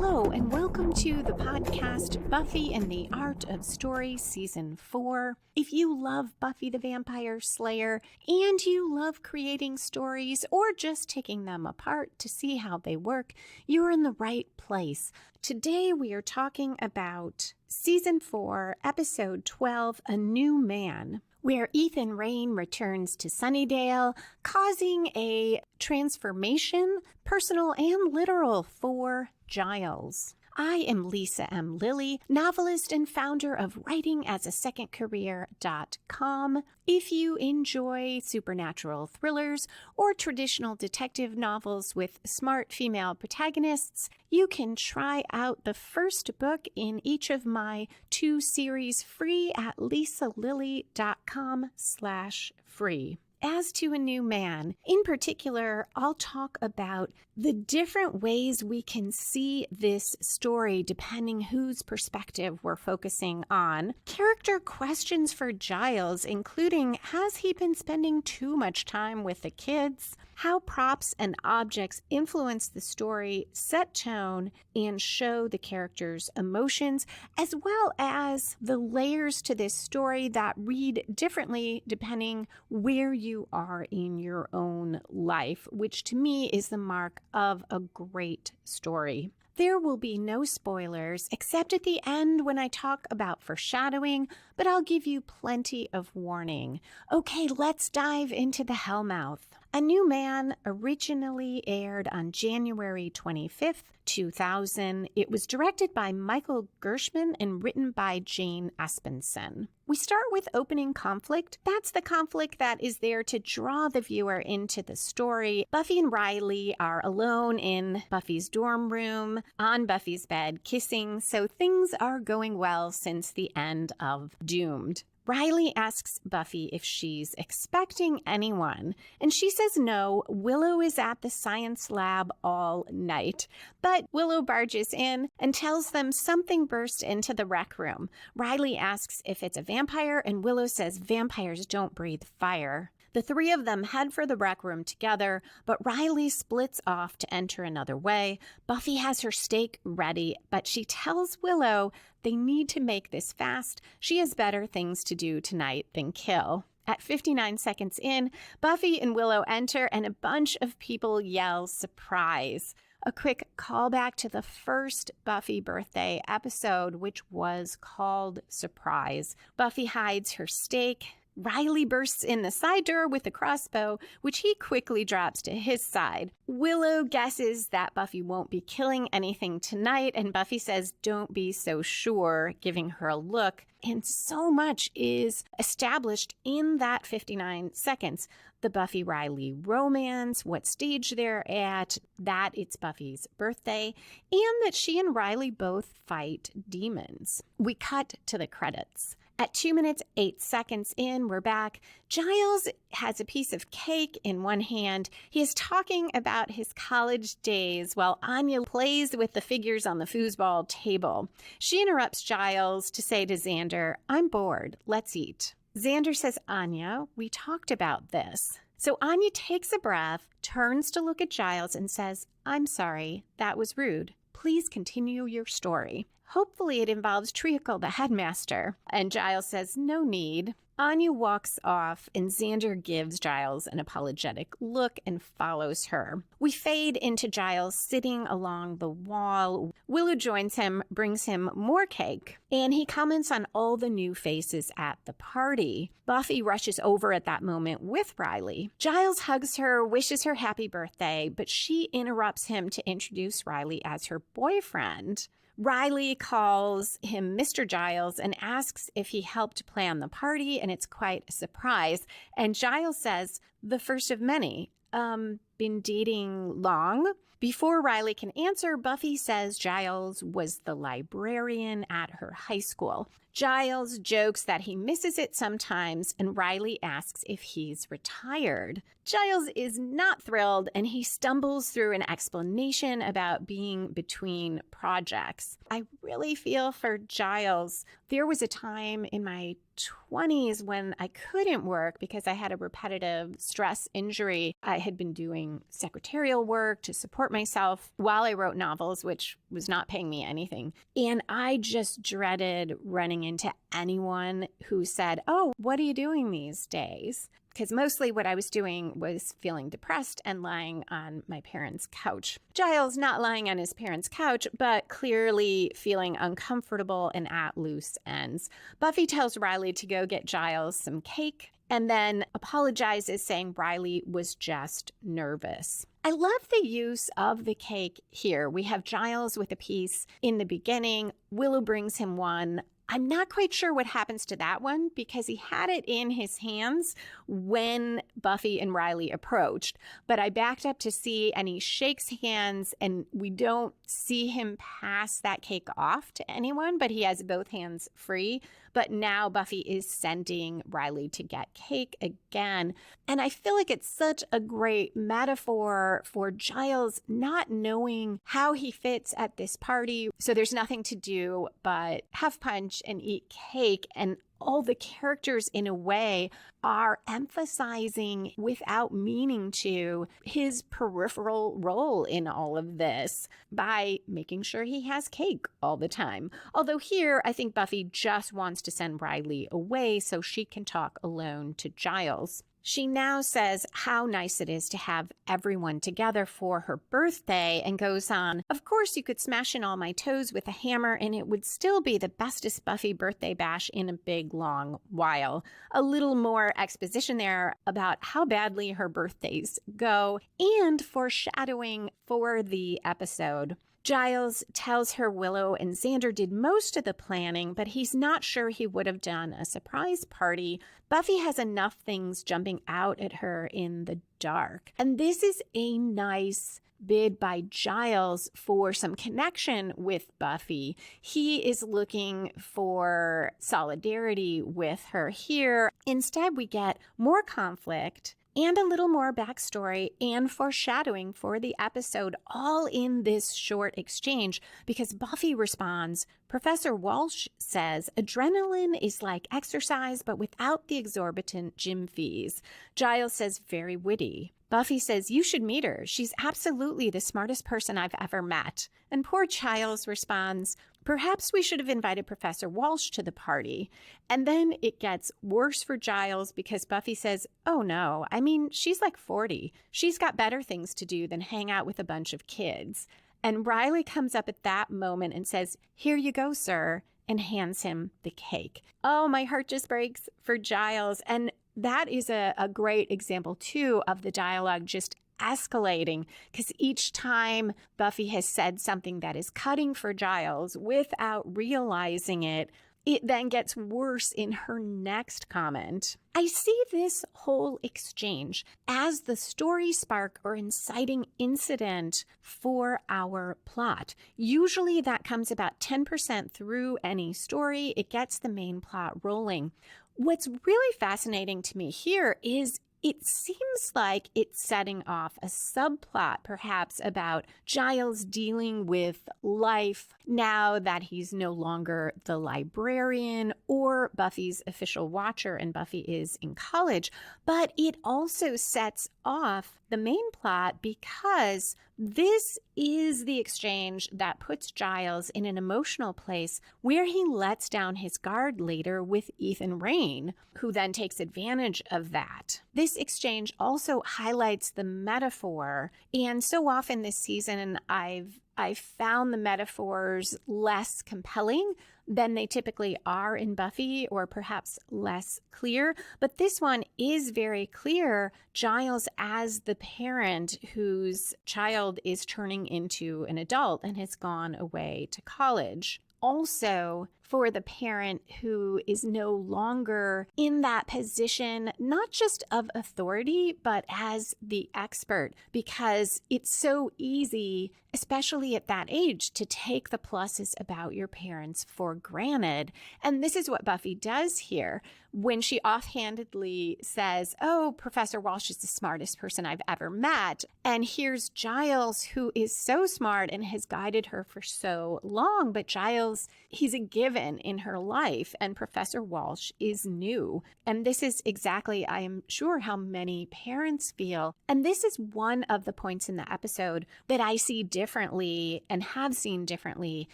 Hello, and welcome to the podcast Buffy and the Art of Story Season 4. If you love Buffy the Vampire Slayer and you love creating stories or just taking them apart to see how they work, you're in the right place. Today we are talking about Season 4, Episode 12, A New Man, where Ethan Rayne returns to Sunnydale, causing a transformation, personal and literal, for Giles. I am Lisa M. Lilly, novelist and founder of writingasasecondcareer.com. If you enjoy supernatural thrillers or traditional detective novels with smart female protagonists, you can try out the first book in each of my 2 series free at lisalilly.com/free. As to A New Man, in particular, I'll talk about the different ways we can see this story depending whose perspective we're focusing on. Character questions for Giles, including, has he been spending too much time with the kids? How props and objects influence the story, set tone, and show the characters' emotions, as well as the layers to this story that read differently depending where you are in your own life, which to me is the mark of a great story. There will be no spoilers, except at the end when I talk about foreshadowing, but I'll give you plenty of warning. Okay, let's dive into the Hellmouth. A New Man originally aired on January 25th, 2000. It was directed by Michael Gershman and written by Jane Espenson. We start with opening conflict. That's the conflict that is there to draw the viewer into the story. Buffy and Riley are alone in Buffy's dorm room, on Buffy's bed, kissing, so things are going well since the end of Doomed. Riley asks Buffy if she's expecting anyone, and she says no. Willow is at the science lab all night, but Willow barges in and tells them something burst into the rec room. Riley asks if it's a vampire, and Willow says vampires don't breathe fire. The 3 of them head for the rec room together, but Riley splits off to enter another way. Buffy has her steak ready, but she tells Willow they need to make this fast. She has better things to do tonight than kill. At 59 seconds in, Buffy and Willow enter, and a bunch of people yell surprise. A quick callback to the first Buffy birthday episode, which was called Surprise. Buffy hides her steak. Riley bursts in the side door with a crossbow, which he quickly drops to his side. Willow guesses that Buffy won't be killing anything tonight, and Buffy says, "Don't be so sure," giving her a look. And so much is established in that 59 seconds. The Buffy-Riley romance, what stage they're at, that it's Buffy's birthday, and that she and Riley both fight demons. We cut to the credits. At 2 minutes, 8 seconds in, we're back. Giles has a piece of cake in one hand. He is talking about his college days while Anya plays with the figures on the foosball table. She interrupts Giles to say to Xander, "I'm bored. Let's eat." Xander says, "Anya, we talked about this." So Anya takes a breath, turns to look at Giles and says, "I'm sorry. That was rude. Please continue your story. Hopefully it involves Treacle, the headmaster." And Giles says, "No need." Anya walks off, and Xander gives Giles an apologetic look and follows her. We fade into Giles sitting along the wall. Willow joins him, brings him more cake, and he comments on all the new faces at the party. Buffy rushes over at that moment with Riley. Giles hugs her, wishes her happy birthday, but she interrupts him to introduce Riley as her boyfriend. Riley calls him Mr. Giles and asks if he helped plan the party, and it's quite a surprise. And Giles says, "The first of many. Been dating long?" Before Riley can answer, Buffy says Giles was the librarian at her high school. Giles jokes that he misses it sometimes, and Riley asks if he's retired. Giles is not thrilled, and he stumbles through an explanation about being between projects. I really feel for Giles. There was a time in my 20s when I couldn't work because I had a repetitive stress injury. I had been doing doing secretarial work to support myself while I wrote novels, which was not paying me anything. And I just dreaded running into anyone who said, "Oh, what are you doing these days?" Because mostly what I was doing was feeling depressed and lying on my parents' couch. Giles not lying on his parents' couch, but clearly feeling uncomfortable and at loose ends. Buffy tells Riley to go get Giles some cake and then apologizes, saying Riley was just nervous. I love the use of the cake here. We have Giles with a piece in the beginning. Willow brings him one. I'm not quite sure what happens to that one because he had it in his hands when Buffy and Riley approached. But I backed up to see, and he shakes hands, and we don't see him pass that cake off to anyone, but he has both hands free. But now Buffy is sending Riley to get cake again. And I feel like it's such a great metaphor for Giles not knowing how he fits at this party. So there's nothing to do but have punch and eat cake. And all the characters, in a way, are emphasizing without meaning to his peripheral role in all of this by making sure he has cake all the time. Although here, I think Buffy just wants to send Riley away so she can talk alone to Giles. She now says how nice it is to have everyone together for her birthday and goes on, "Of course, you could smash in all my toes with a hammer and it would still be the bestest Buffy birthday bash in a big, long while." A little more exposition there about how badly her birthdays go and foreshadowing for the episode. Giles tells her Willow and Xander did most of the planning, but he's not sure he would have done a surprise party. Buffy has enough things jumping out at her in the dark. And this is a nice bid by Giles for some connection with Buffy. He is looking for solidarity with her here. Instead, we get more conflict and a little more backstory and foreshadowing for the episode, all in this short exchange, because Buffy responds, "Professor Walsh says adrenaline is like exercise, but without the exorbitant gym fees." Giles says, "Very witty." Buffy says, "You should meet her. She's absolutely the smartest person I've ever met." And poor Giles responds, "Perhaps we should have invited Professor Walsh to the party." And then it gets worse for Giles because Buffy says, "Oh no, I mean, she's like 40. She's got better things to do than hang out with a bunch of kids." And Riley comes up at that moment and says, "Here you go, sir," and hands him the cake. Oh, my heart just breaks for Giles. And that is a great example, too, of the dialogue just escalating, because each time Buffy has said something that is cutting for Giles without realizing it, it then gets worse in her next comment. I see this whole exchange as the story spark or inciting incident for our plot. Usually that comes about 10% through any story. It gets the main plot rolling. What's really fascinating to me here is it seems like it's setting off a subplot, perhaps, about Giles dealing with life now that he's no longer the librarian or Buffy's official watcher and Buffy is in college. But it also sets off the main plot because this is the exchange that puts Giles in an emotional place where he lets down his guard later with Ethan Rayne, who then takes advantage of that. This exchange also highlights the metaphor, and so often this season I've found the metaphors less compelling than they typically are in Buffy, or perhaps less clear. But this one is very clear. Giles as the parent whose child is turning into an adult and has gone away to college. Also, for the parent who is no longer in that position, not just of authority, but as the expert, because it's so easy, especially at that age, to take the pluses about your parents for granted. And this is what Buffy does here when she offhandedly says, "Oh, Professor Walsh is the smartest person I've ever met." And here's Giles, who is so smart and has guided her for so long. But Giles, he's a given given in her life, and Professor Walsh is new. And this is exactly, I am sure, how many parents feel. And this is one of the points in the episode that I see differently and have seen differently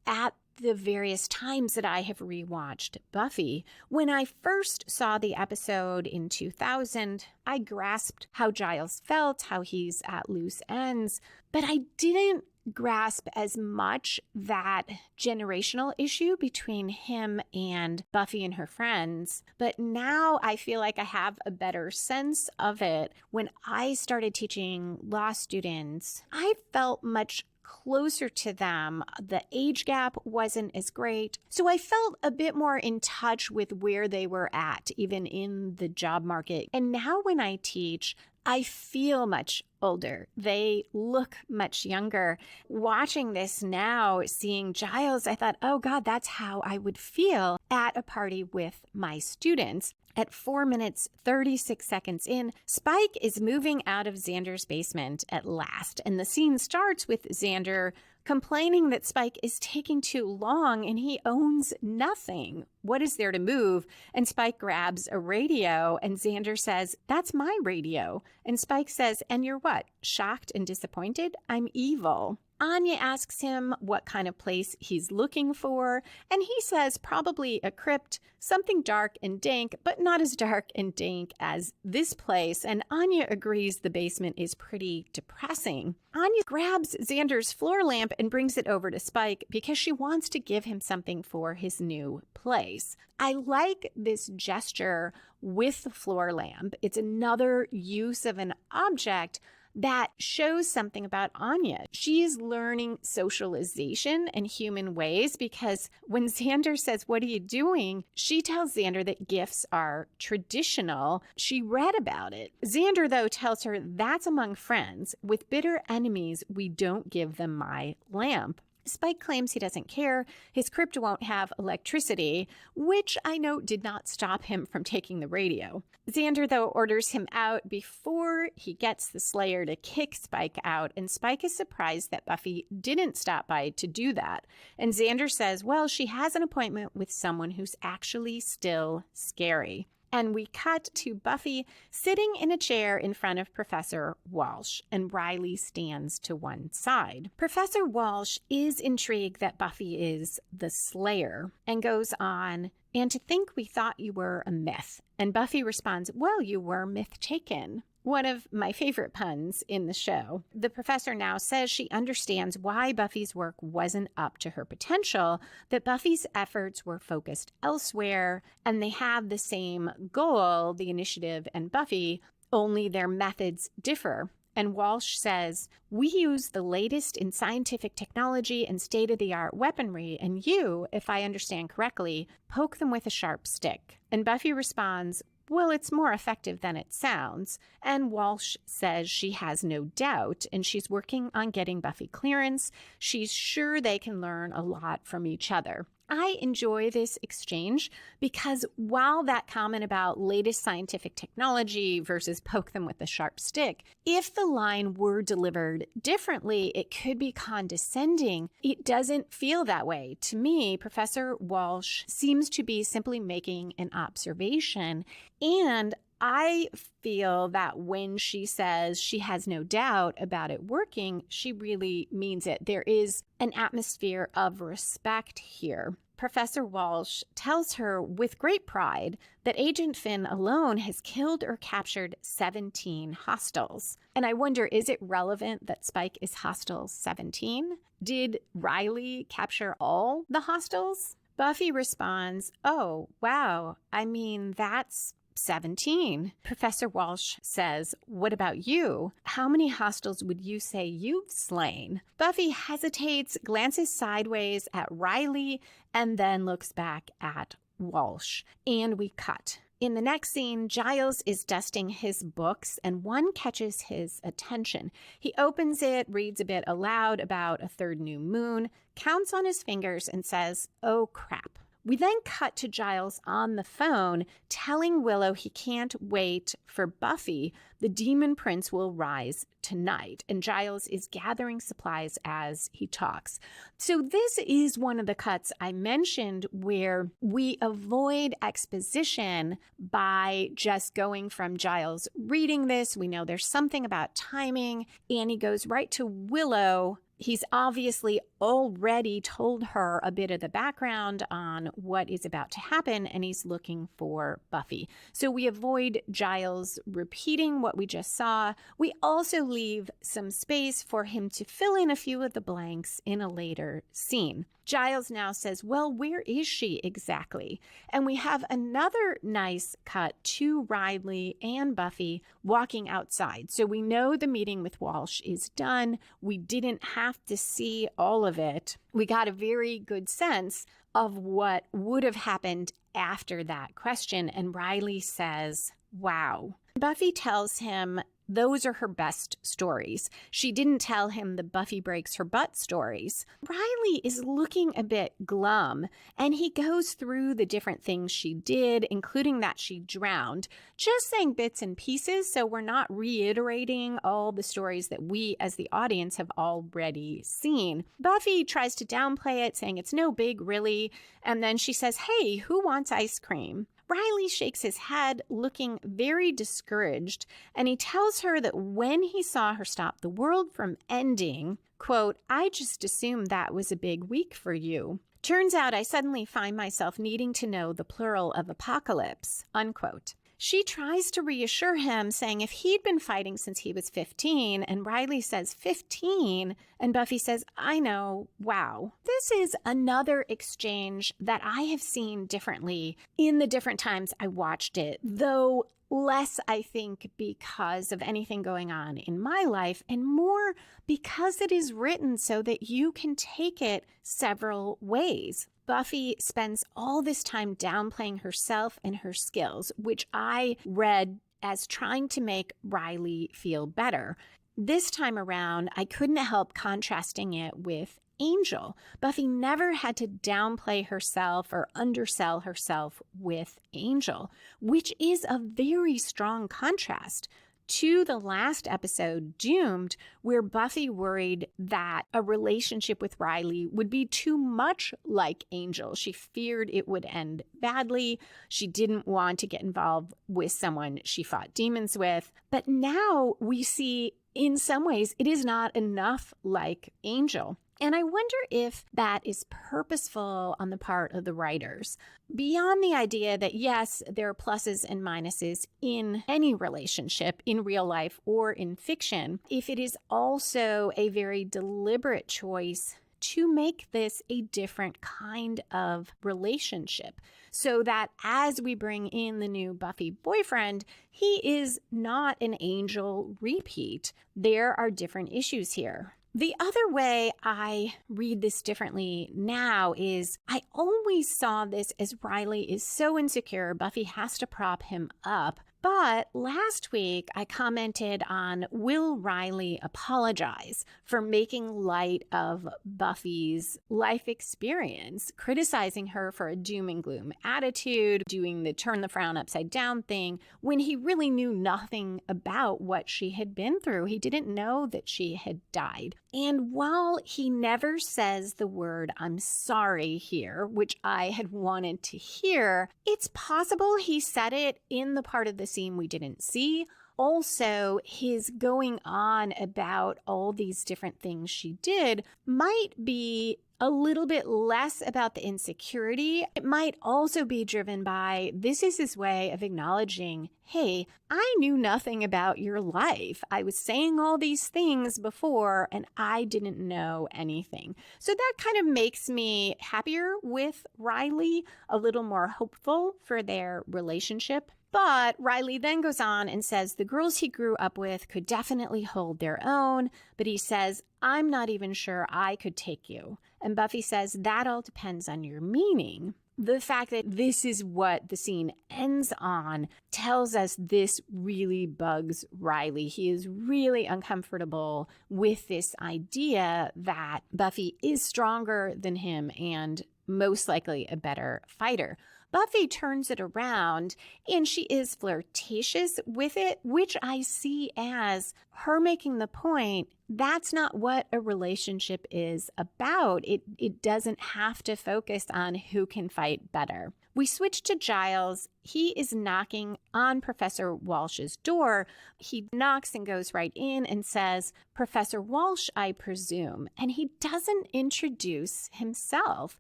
at the various times that I have rewatched Buffy. When I first saw the episode in 2000, I grasped how Giles felt, how he's at loose ends, but I didn't grasp as much that generational issue between him and Buffy and her friends. But now I feel like I have a better sense of it. When I started teaching law students, I felt much closer to them. The age gap wasn't as great. So I felt a bit more in touch with where they were at, even in the job market. And now when I teach, I feel much older. They look much younger. Watching this now, seeing Giles, I thought, oh God, that's how I would feel at a party with my students. At 4 minutes, 36 seconds in, Spike is moving out of Xander's basement at last. And the scene starts with Xander complaining that Spike is taking too long and he owns nothing. What is there to move? And Spike grabs a radio and Xander says, that's my radio. And Spike says, and you're what? Shocked and disappointed? I'm evil. Anya asks him what kind of place he's looking for, and he says probably a crypt, something dark and dank, but not as dark and dank as this place, and Anya agrees the basement is pretty depressing. Anya grabs Xander's floor lamp and brings it over to Spike because she wants to give him something for his new place. I like this gesture with the floor lamp. It's another use of an object that shows something about Anya. She is learning socialization and human ways because when Xander says, what are you doing? She tells Xander that gifts are traditional. She read about it. Xander, though, tells her that's among friends. With bitter enemies, we don't give them my lamp. Spike claims he doesn't care. His crypt won't have electricity, which I note did not stop him from taking the radio. Xander, though, orders him out before he gets the Slayer to kick Spike out, and Spike is surprised that Buffy didn't stop by to do that. And Xander says, well, she has an appointment with someone who's actually still scary. And we cut to Buffy sitting in a chair in front of Professor Walsh, and Riley stands to one side. Professor Walsh is intrigued that Buffy is the Slayer and goes on, and to think we thought you were a myth. And Buffy responds, well, you were myth taken. One of my favorite puns in the show. The professor now says she understands why Buffy's work wasn't up to her potential, that Buffy's efforts were focused elsewhere, and they have the same goal, the initiative and Buffy, only their methods differ. And Walsh says, we use the latest in scientific technology and state-of-the-art weaponry, and you, if I understand correctly, poke them with a sharp stick. And Buffy responds, well, it's more effective than it sounds. And Walsh says she has no doubt, and she's working on getting Buffy clearance. She's sure they can learn a lot from each other. I enjoy this exchange because while that comment about latest scientific technology versus poke them with a sharp stick, if the line were delivered differently, it could be condescending. It doesn't feel that way. To me, Professor Walsh seems to be simply making an observation, and I feel that when she says she has no doubt about it working, she really means it. There is an atmosphere of respect here. Professor Walsh tells her with great pride that Agent Finn alone has killed or captured 17 hostiles. And I wonder, is it relevant that Spike is hostile 17? Did Riley capture all the hostiles? Buffy responds, oh, wow, I mean, that's 17. Professor Walsh says, what about you? How many hostiles would you say you've slain? Buffy hesitates, glances sideways at Riley, and then looks back at Walsh. And we cut. In the next scene, Giles is dusting his books, and one catches his attention. He opens it, reads a bit aloud about a third new moon, counts on his fingers, and says, oh crap. We then cut to Giles on the phone telling Willow he can't wait for Buffy. The demon prince will rise tonight, and Giles is gathering supplies as he talks. So this is one of the cuts I mentioned where we avoid exposition by just going from Giles reading this. We know there's something about timing, and he goes right to Willow. He's obviously already told her a bit of the background on what is about to happen, and he's looking for Buffy. So we avoid Giles repeating what we just saw. We also leave some space for him to fill in a few of the blanks in a later scene. Giles now says, well, where is she exactly? And we have another nice cut to Riley and Buffy walking outside. So we know the meeting with Walsh is done. We didn't have to see all of it. We got a very good sense of what would have happened after that question. And Riley says, wow. Buffy tells him those are her best stories. She didn't tell him the Buffy breaks her butt stories. Riley is looking a bit glum, and he goes through the different things she did, including that she drowned, just saying bits and pieces, so we're not reiterating all the stories that we as the audience have already seen. Buffy tries to downplay it, saying it's no big, really, and then she says, hey, who wants ice cream? Riley shakes his head, looking very discouraged, and he tells her that when he saw her stop the world from ending, quote, I just assumed that was a big week for you. Turns out I suddenly find myself needing to know the plural of apocalypse, unquote. She tries to reassure him, saying if he'd been fighting since he was 15, and Riley says 15, and Buffy says, I know, wow. This is another exchange that I have seen differently in the different times I watched it, though less, I think, because of anything going on in my life, and more because it is written so that you can take it several ways. Buffy spends all this time downplaying herself and her skills, which I read as trying to make Riley feel better. This time around, I couldn't help contrasting it with Angel. Buffy never had to downplay herself or undersell herself with Angel, which is a very strong contrast to the last episode, Doomed, where Buffy worried that a relationship with Riley would be too much like Angel. She feared it would end badly. She didn't want to get involved with someone she fought demons with. But now we see, in some ways, it is not enough like Angel. And I wonder if that is purposeful on the part of the writers. Beyond the idea that, yes, there are pluses and minuses in any relationship, in real life or in fiction, if it is also a very deliberate choice to make this a different kind of relationship, so that as we bring in the new Buffy boyfriend, he is not an Angel repeat. There are different issues here. The other way I read this differently now is I always saw this as Riley is so insecure, Buffy has to prop him up. But last week, I commented on, will Riley apologize for making light of Buffy's life experience, criticizing her for a doom and gloom attitude, doing the turn the frown upside down thing, when he really knew nothing about what she had been through. He didn't know that she had died. And while he never says the word I'm sorry here, which I had wanted to hear, it's possible he said it in the part of the scene we didn't see. Also, his going on about all these different things she did might be a little bit less about the insecurity. It might also be driven by, this is his way of acknowledging, hey, I knew nothing about your life. I was saying all these things before and I didn't know anything. So that kind of makes me happier with Riley, a little more hopeful for their relationship. But Riley then goes on and says the girls he grew up with could definitely hold their own, but he says, I'm not even sure I could take you. And Buffy says, that all depends on your meaning. The fact that this is what the scene ends on tells us this really bugs Riley. He is really uncomfortable with this idea that Buffy is stronger than him and most likely a better fighter. Buffy turns it around and she is flirtatious with it, which I see as her making the point that's not what a relationship is about. It doesn't have to focus on who can fight better. We switch to Giles. He is knocking on Professor Walsh's door. He knocks and goes right in and says, "Professor Walsh, I presume." And he doesn't introduce himself.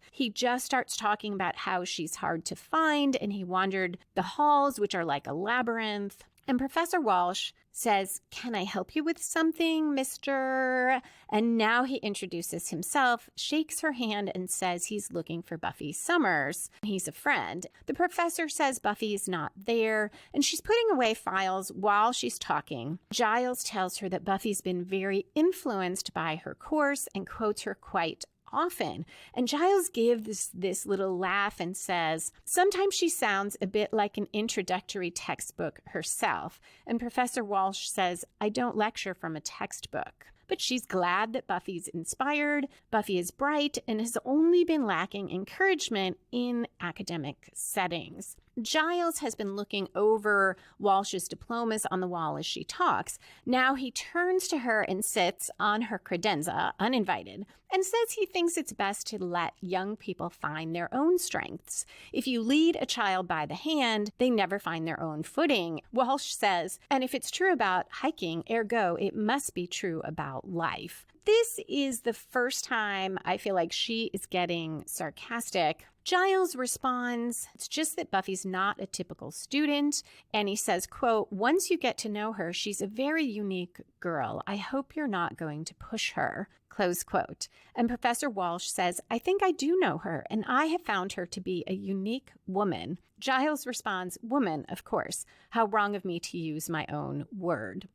He just starts talking about how she's hard to find, and he wandered the halls, which are like a labyrinth. And Professor Walsh says, "Can I help you with something, Mr.?" And now he introduces himself, shakes her hand, and says he's looking for Buffy Summers. He's a friend. The professor says Buffy's not there, and she's putting away files while she's talking. Giles tells her that Buffy's been very influenced by her course and quotes her quite often. And Giles gives this little laugh and says, "Sometimes she sounds a bit like an introductory textbook herself." And Professor Walsh says, "I don't lecture from a textbook." But she's glad that Buffy's inspired. Buffy is bright and has only been lacking encouragement in academic settings. Giles has been looking over Walsh's diplomas on the wall as she talks. Now he turns to her and sits on her credenza, uninvited, and says he thinks it's best to let young people find their own strengths. If you lead a child by the hand, they never find their own footing. Walsh says, and if it's true about hiking, ergo, it must be true about life. This is the first time I feel like she is getting sarcastic. Giles responds, it's just that Buffy's not a typical student. And he says, quote, "Once you get to know her, she's a very unique girl. I hope you're not going to push her," close quote. And Professor Walsh says, "I think I do know her, and I have found her to be a unique woman." Giles responds, "Woman, of course. How wrong of me to use my own word."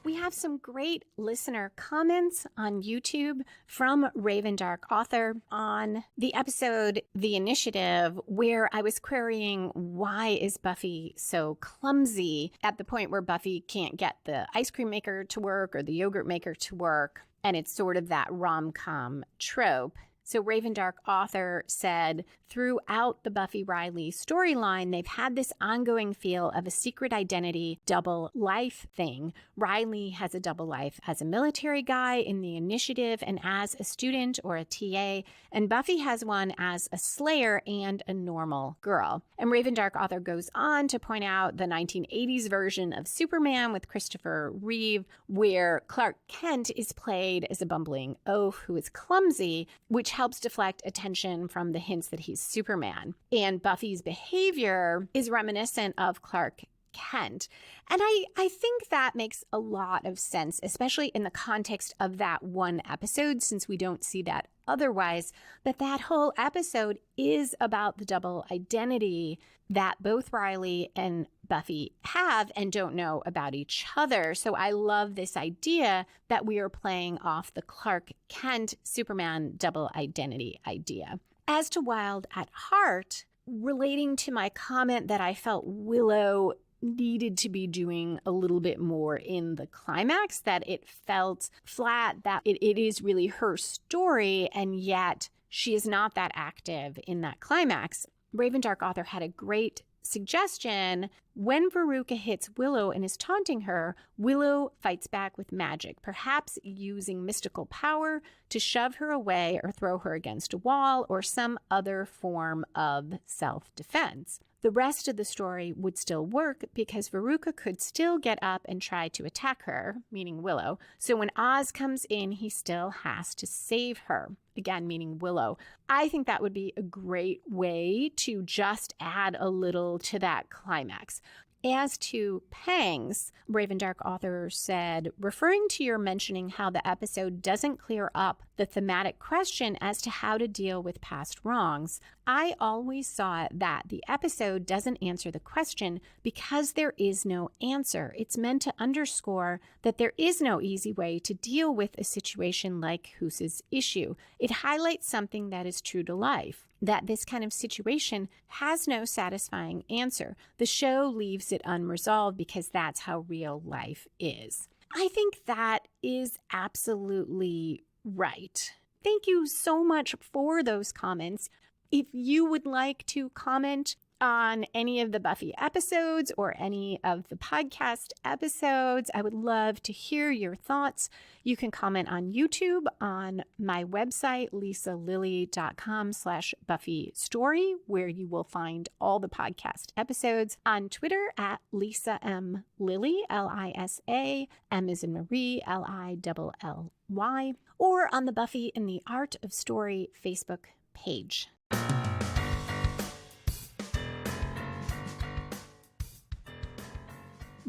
We have some great listener comments on YouTube from Raven Dark Author on the episode The Initiative, where I was querying why is Buffy so clumsy at the point where Buffy can't get the ice cream maker to work or the yogurt maker to work. And it's sort of that rom-com trope. So Raven Dark Author said, throughout the Buffy Riley storyline, they've had this ongoing feel of a secret identity, double life thing. Riley has a double life as a military guy in the Initiative and as a student or a TA, and Buffy has one as a slayer and a normal girl. And Raven Dark Author goes on to point out the 1980s version of Superman with Christopher Reeve, where Clark Kent is played as a bumbling oaf who is clumsy, which helps deflect attention from the hints that he's Superman. And Buffy's behavior is reminiscent of Clark Kent. And I think that makes a lot of sense, especially in the context of that one episode, since we don't see that otherwise. But that whole episode is about the double identity that both Riley and Buffy have and don't know about each other. So I love this idea that we are playing off the Clark Kent Superman double identity idea. As to Wild at Heart, relating to my comment that I felt Willow needed to be doing a little bit more in the climax, that it felt flat, that it is really her story, and yet she is not that active in that climax. Raven Dark Author had a great suggestion. When Veruca hits Willow and is taunting her, Willow fights back with magic, perhaps using mystical power to shove her away or throw her against a wall or some other form of self-defense. The rest of the story would still work because Veruca could still get up and try to attack her, meaning Willow. So when Oz comes in, he still has to save her, again, meaning Willow. I think that would be a great way to just add a little to that climax. As to pangs, Raven Dark Author said, referring to your mentioning how the episode doesn't clear up the thematic question as to how to deal with past wrongs, I always saw that the episode doesn't answer the question because there is no answer. It's meant to underscore that there is no easy way to deal with a situation like Hoose's issue. It highlights something that is true to life, that this kind of situation has no satisfying answer. The show leaves it unresolved because that's how real life is. I think that is absolutely right. Thank you so much for those comments. If you would like to comment on any of the Buffy episodes or any of the podcast episodes, I would love to hear your thoughts. You can comment on YouTube on my website, lisalilly.com/Buffy story, where you will find all the podcast episodes. On Twitter at Lisa M. Lilly, Lisa, M as in Marie, Lilly, or on the Buffy and the Art of Story Facebook page.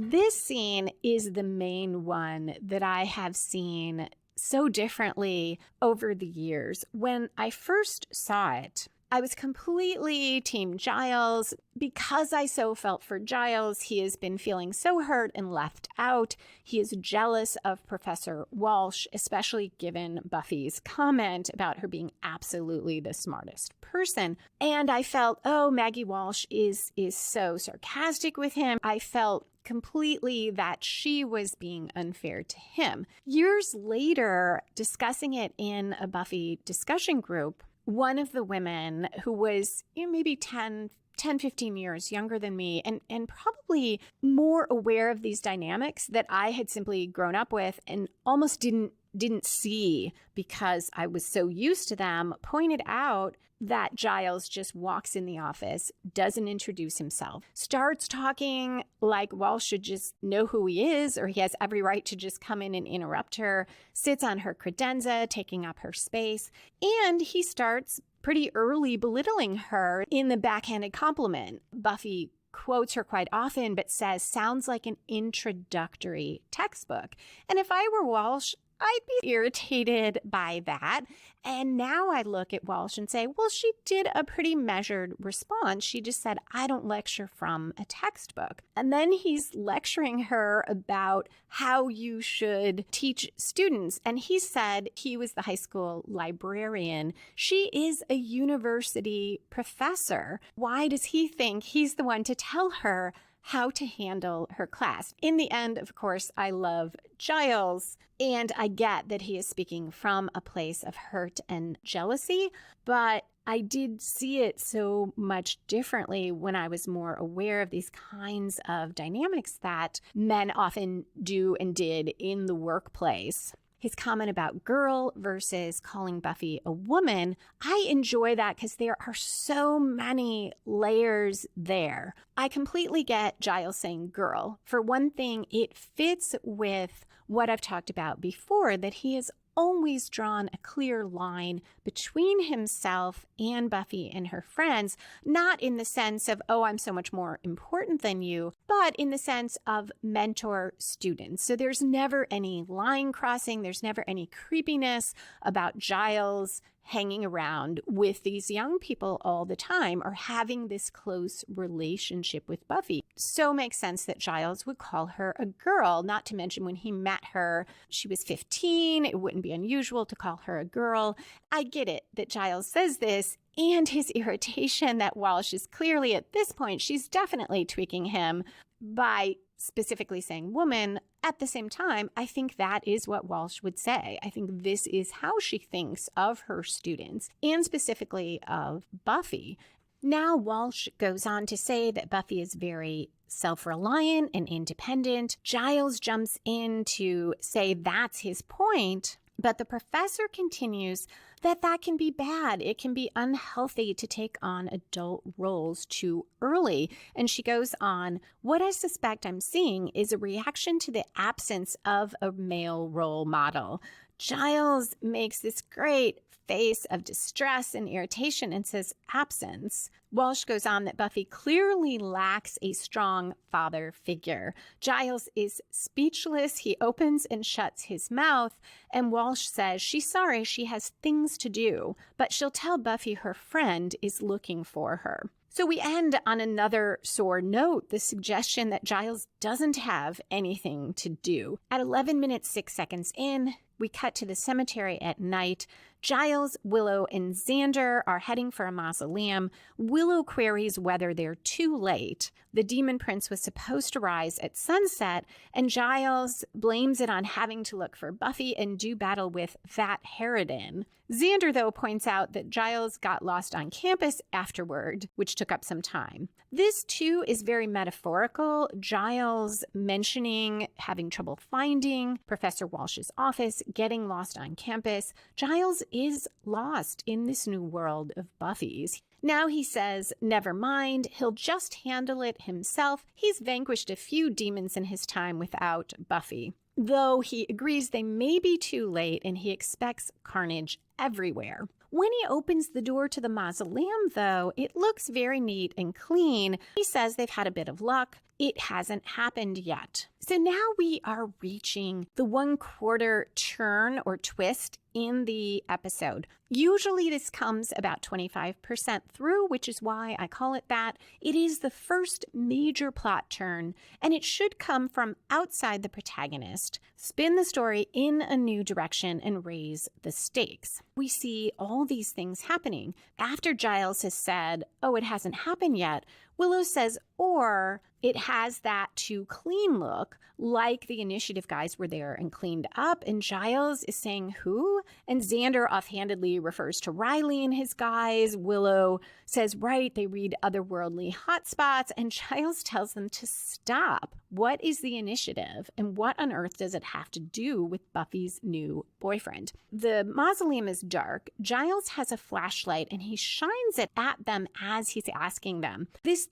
This scene is the main one that I have seen so differently over the years. When I first saw it, I was completely Team Giles. Because I so felt for Giles, he has been feeling so hurt and left out. He is jealous of Professor Walsh, especially given Buffy's comment about her being absolutely the smartest person. And I felt, oh, Maggie Walsh is so sarcastic with him. I felt completely that she was being unfair to him. Years later, discussing it in a Buffy discussion group, one of the women who was maybe 10, 15 years younger than me and probably more aware of these dynamics that I had simply grown up with and almost didn't see because I was so used to them, pointed out that Giles just walks in the office, doesn't introduce himself, starts talking like Walsh should just know who he is, or he has every right to just come in and interrupt her, sits on her credenza, taking up her space, and he starts pretty early belittling her in the backhanded compliment. Buffy quotes her quite often, but says, sounds like an introductory textbook. And if I were Walsh, I'd be irritated by that. And now I look at Walsh and say, well, she did a pretty measured response. She just said, I don't lecture from a textbook. And then he's lecturing her about how you should teach students. And he said he was the high school librarian. She is a university professor. Why does he think he's the one to tell her how to handle her class? In the end, of course, I love Giles, and I get that he is speaking from a place of hurt and jealousy, but I did see it so much differently when I was more aware of these kinds of dynamics that men often do and did in the workplace. His comment about girl versus calling Buffy a woman, I enjoy that because there are so many layers there. I completely get Giles saying girl. For one thing, it fits with what I've talked about before, that he has always drawn a clear line between himself and Buffy and her friends, not in the sense of, oh, I'm so much more important than you, but in the sense of mentor students. So there's never any line crossing. There's never any creepiness about Giles hanging around with these young people all the time or having this close relationship with Buffy. So it makes sense that Giles would call her a girl, not to mention when he met her, she was 15. It wouldn't be unusual to call her a girl. I get it that Giles says this, and his irritation that Walsh is clearly at this point, she's definitely tweaking him by specifically saying woman. At the same time, I think that is what Walsh would say. I think this is how she thinks of her students and specifically of Buffy. Now, Walsh goes on to say that Buffy is very self-reliant and independent. Giles jumps in to say that's his point, but the professor continues that can be bad. It can be unhealthy to take on adult roles too early. And she goes on, what I suspect I'm seeing is a reaction to the absence of a male role model. Giles makes this great face of distress and irritation and says absence. Walsh goes on that Buffy clearly lacks a strong father figure. Giles is speechless. He opens and shuts his mouth, and Walsh says she's sorry, she has things to do, but she'll tell Buffy her friend is looking for her. So we end on another sore note, the suggestion that Giles doesn't have anything to do. At 11 minutes 6 seconds in, We cut to the cemetery at night. Giles, Willow, and Xander are heading for a mausoleum. Willow queries whether they're too late. The demon prince was supposed to rise at sunset, and Giles blames it on having to look for Buffy and do battle with Fat Harridan. Xander, though, points out that Giles got lost on campus afterward, which took up some time. This, too, is very metaphorical. Giles mentioning having trouble finding Professor Walsh's office, getting lost on campus. Giles is lost in this new world of Buffy's. Now he says, never mind, he'll just handle it himself. He's vanquished a few demons in his time without Buffy. Though he agrees they may be too late and he expects carnage everywhere. When he opens the door to the mausoleum, though, it looks very neat and clean. He says they've had a bit of luck. It hasn't happened yet. So now we are reaching the 1/4 turn or twist in the episode. Usually this comes about 25% through, which is why I call it that. It is the first major plot turn, and it should come from outside the protagonist, spin the story in a new direction, and raise the stakes. We see all these things happening. After Giles has said, oh, it hasn't happened yet, Willow says, or it has that too clean look, like the initiative guys were there and cleaned up. And Giles is saying, who? And Xander offhandedly refers to Riley and his guys. Willow says, right, they read otherworldly hotspots. And Giles tells them to stop. What is the initiative? And what on earth does it have to do with Buffy's new boyfriend? The mausoleum is dark. Giles has a flashlight and he shines it at them as he's asking them. This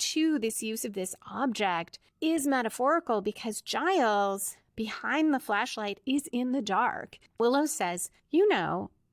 use of this object is metaphorical because Giles, behind the flashlight, is in the dark. Willow says,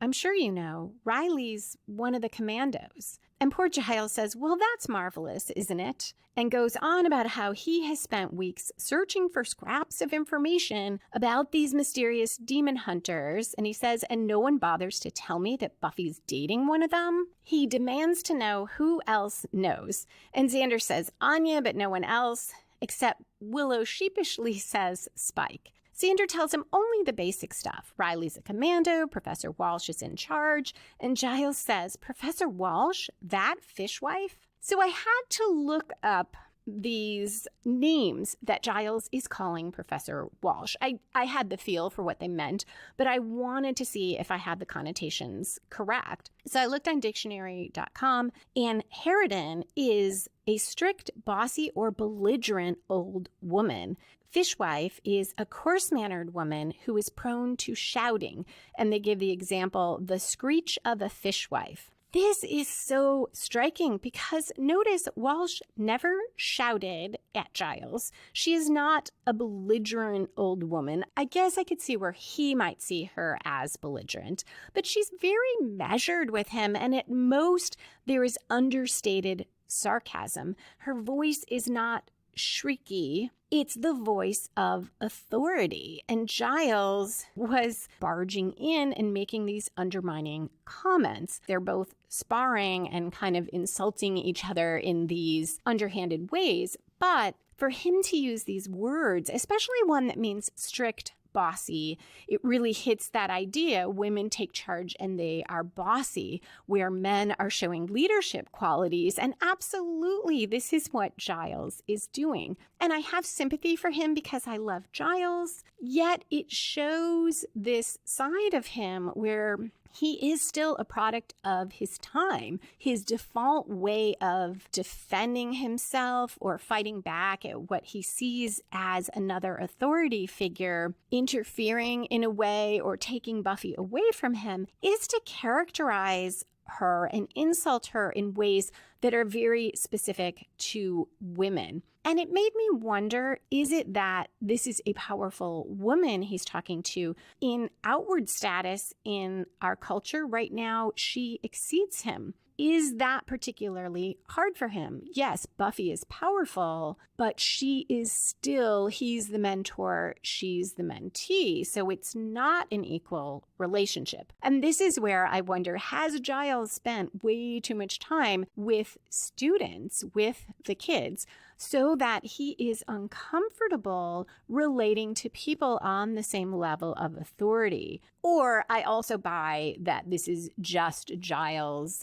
I'm sure you know, Riley's one of the commandos. And poor Giles says, well, that's marvelous, isn't it? And goes on about how he has spent weeks searching for scraps of information about these mysterious demon hunters. And he says, and no one bothers to tell me that Buffy's dating one of them. He demands to know who else knows. And Xander says, Anya, but no one else, except Willow sheepishly says Spike. Xander tells him only the basic stuff. Riley's a commando, Professor Walsh is in charge, and Giles says, Professor Walsh? That fishwife? So I had to look up these names that Giles is calling Professor Walsh. I had the feel for what they meant, but I wanted to see if I had the connotations correct. So I looked on dictionary.com, and Harridan is a strict, bossy, or belligerent old woman. Fishwife is a coarse-mannered woman who is prone to shouting, and they give the example, the screech of a fishwife. This is so striking because notice Walsh never shouted at Giles. She is not a belligerent old woman. I guess I could see where he might see her as belligerent, but she's very measured with him, and at most there is understated sarcasm. Her voice is not shrieky. It's the voice of authority. And Giles was barging in and making these undermining comments. They're both sparring and kind of insulting each other in these underhanded ways. But for him to use these words, especially one that means strict, bossy, it really hits that idea. Women take charge and they are bossy, where men are showing leadership qualities. And absolutely, this is what Giles is doing. And I have sympathy for him because I love Giles, yet it shows this side of him where he is still a product of his time. His default way of defending himself or fighting back at what he sees as another authority figure interfering in a way or taking Buffy away from him is to characterize her and insult her in ways that are very specific to women. And it made me wonder, is it that this is a powerful woman he's talking to? In outward status in our culture right now, she exceeds him. Is that particularly hard for him? Yes, Buffy is powerful, but she is still, he's the mentor, she's the mentee. So it's not an equal relationship. And this is where I wonder, has Giles spent way too much time with students, with the kids? so that he is uncomfortable relating to people on the same level of authority. Or I also buy that this is just Giles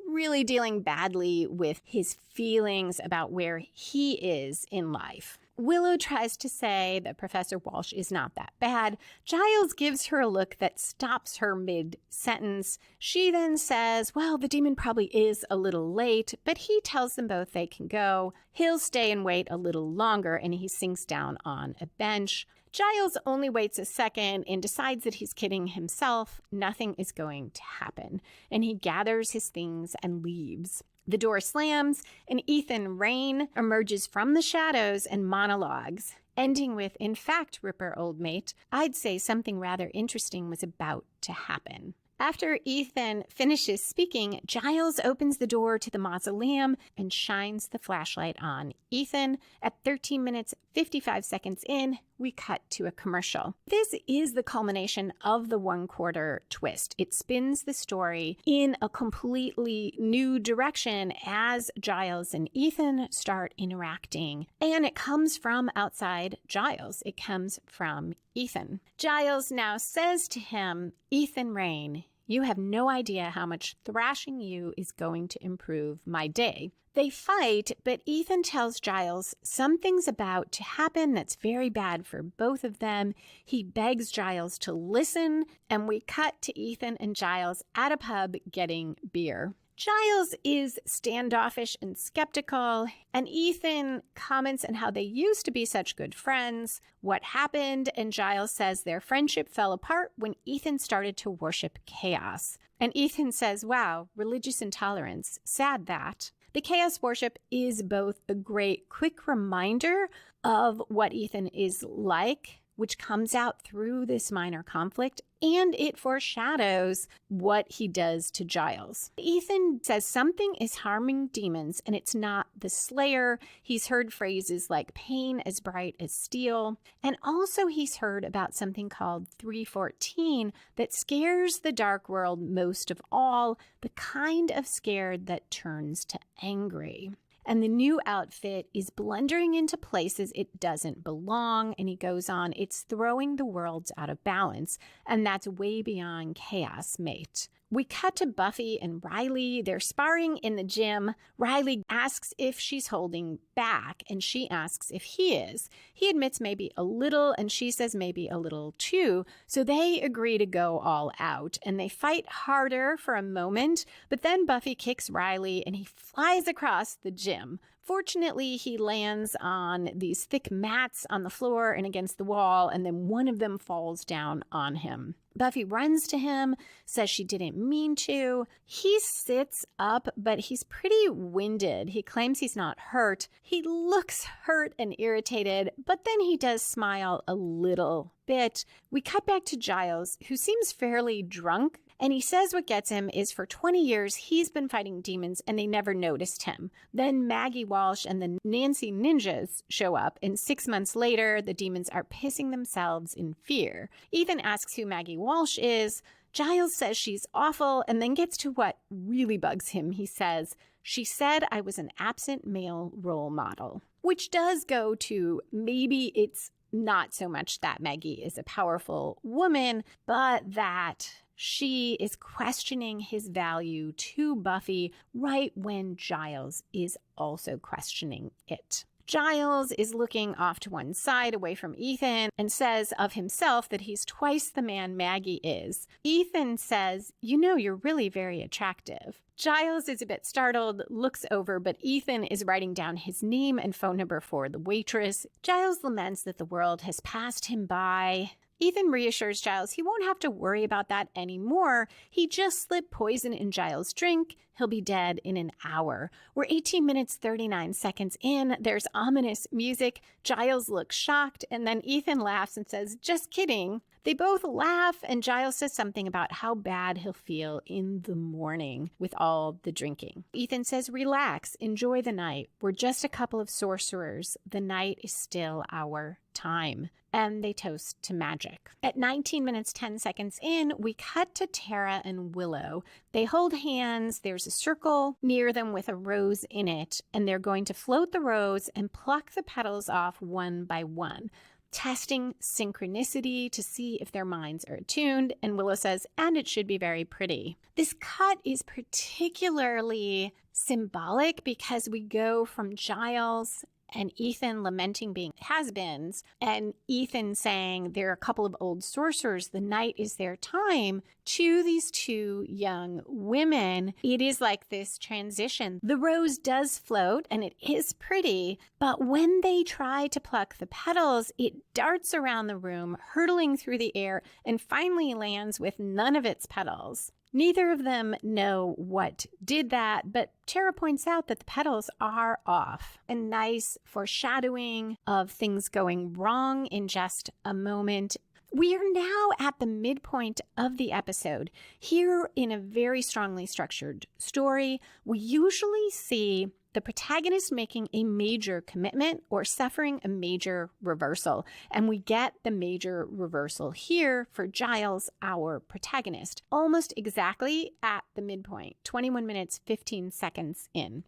really dealing badly with his feelings about where he is in life. Willow tries to say that Professor Walsh is not that bad. Giles gives her a look that stops her mid-sentence. She then says, well, the demon probably is a little late, but he tells them both they can go. He'll stay and wait a little longer, and he sinks down on a bench. Giles only waits a second and decides that he's kidding himself. Nothing is going to happen, and he gathers his things and leaves. The door slams, and Ethan Rayne emerges from the shadows and monologues, ending with, in fact, Ripper, old mate, I'd say something rather interesting was about to happen. After Ethan finishes speaking, Giles opens the door to the mausoleum and shines the flashlight on Ethan. At 13 minutes, 55 seconds in, we cut to a commercial. This is the culmination of the one-quarter twist. It spins the story in a completely new direction as Giles and Ethan start interacting. And it comes from outside Giles. It comes from Ethan. Giles now says to him, Ethan Rayne, you have no idea how much thrashing you is going to improve my day. They fight, but Ethan tells Giles something's about to happen that's very bad for both of them. He begs Giles to listen, and we cut to Ethan and Giles at a pub getting beer. Giles is standoffish and skeptical, and Ethan comments on how they used to be such good friends, what happened, and Giles says their friendship fell apart when Ethan started to worship chaos. And Ethan says, wow, religious intolerance, sad that. The chaos worship is both a great quick reminder of what Ethan is like, which comes out through this minor conflict, and it foreshadows what he does to Giles. Ethan says something is harming demons, and it's not the Slayer. He's heard phrases like pain as bright as steel, and also he's heard about something called 314 that scares the dark world most of all, the kind of scared that turns to angry. And the new outfit is blundering into places it doesn't belong. And he goes on, it's throwing the worlds out of balance. And that's way beyond chaos, mate. We cut to Buffy and Riley. They're sparring in the gym. Riley asks if she's holding back, and she asks if he is. He admits maybe a little, and she says maybe a little too. So they agree to go all out, and they fight harder for a moment, but then Buffy kicks Riley, and he flies across the gym. Fortunately, he lands on these thick mats on the floor and against the wall, and then one of them falls down on him. Buffy runs to him, says she didn't mean to. He sits up, but he's pretty winded. He claims he's not hurt. He looks hurt and irritated, but then he does smile a little bit. We cut back to Giles, who seems fairly drunk, and he says what gets him is for 20 years he's been fighting demons and they never noticed him. Then Maggie Walsh and the Nancy Ninjas show up, and 6 months later the demons are pissing themselves in fear. Ethan asks who Maggie Walsh is. Giles says she's awful and then gets to what really bugs him. He says, she said I was an absent male role model, which does go to maybe it's not so much that Maggie is a powerful woman, but that she is questioning his value to Buffy right when Giles is also questioning it. Giles is looking off to one side away from Ethan and says of himself that he's twice the man Maggie is. Ethan says, you know, you're really very attractive. Giles is a bit startled, looks over, but Ethan is writing down his name and phone number for the waitress. Giles laments that the world has passed him by. Ethan reassures Giles he won't have to worry about that anymore. He just slipped poison in Giles' drink. He'll be dead in an hour. We're 18 minutes, 39 seconds in. There's ominous music. Giles looks shocked, and then Ethan laughs and says, just kidding. They both laugh, and Giles says something about how bad he'll feel in the morning with all the drinking. Ethan says, relax, enjoy the night. We're just a couple of sorcerers. The night is still our time. And they toast to magic. At 19 minutes, 10 seconds in, we cut to Tara and Willow. They hold hands. There's a circle near them with a rose in it, and they're going to float the rose and pluck the petals off one by one, testing synchronicity to see if their minds are attuned. And Willow says, and it should be very pretty. This cut is particularly symbolic because we go from Giles and Ethan lamenting being has-beens, and Ethan saying they're a couple of old sorcerers, the night is their time, to these two young women. It is like this transition. The rose does float, and it is pretty, but when they try to pluck the petals, it darts around the room, hurtling through the air, and finally lands with none of its petals. Neither of them know what did that, but Tara points out that the petals are off. A nice foreshadowing of things going wrong in just a moment. We are now at the midpoint of the episode. Here in a very strongly structured story, we usually see the protagonist making a major commitment or suffering a major reversal. And we get the major reversal here for Giles, our protagonist, almost exactly at the midpoint, 21 minutes, 15 seconds in.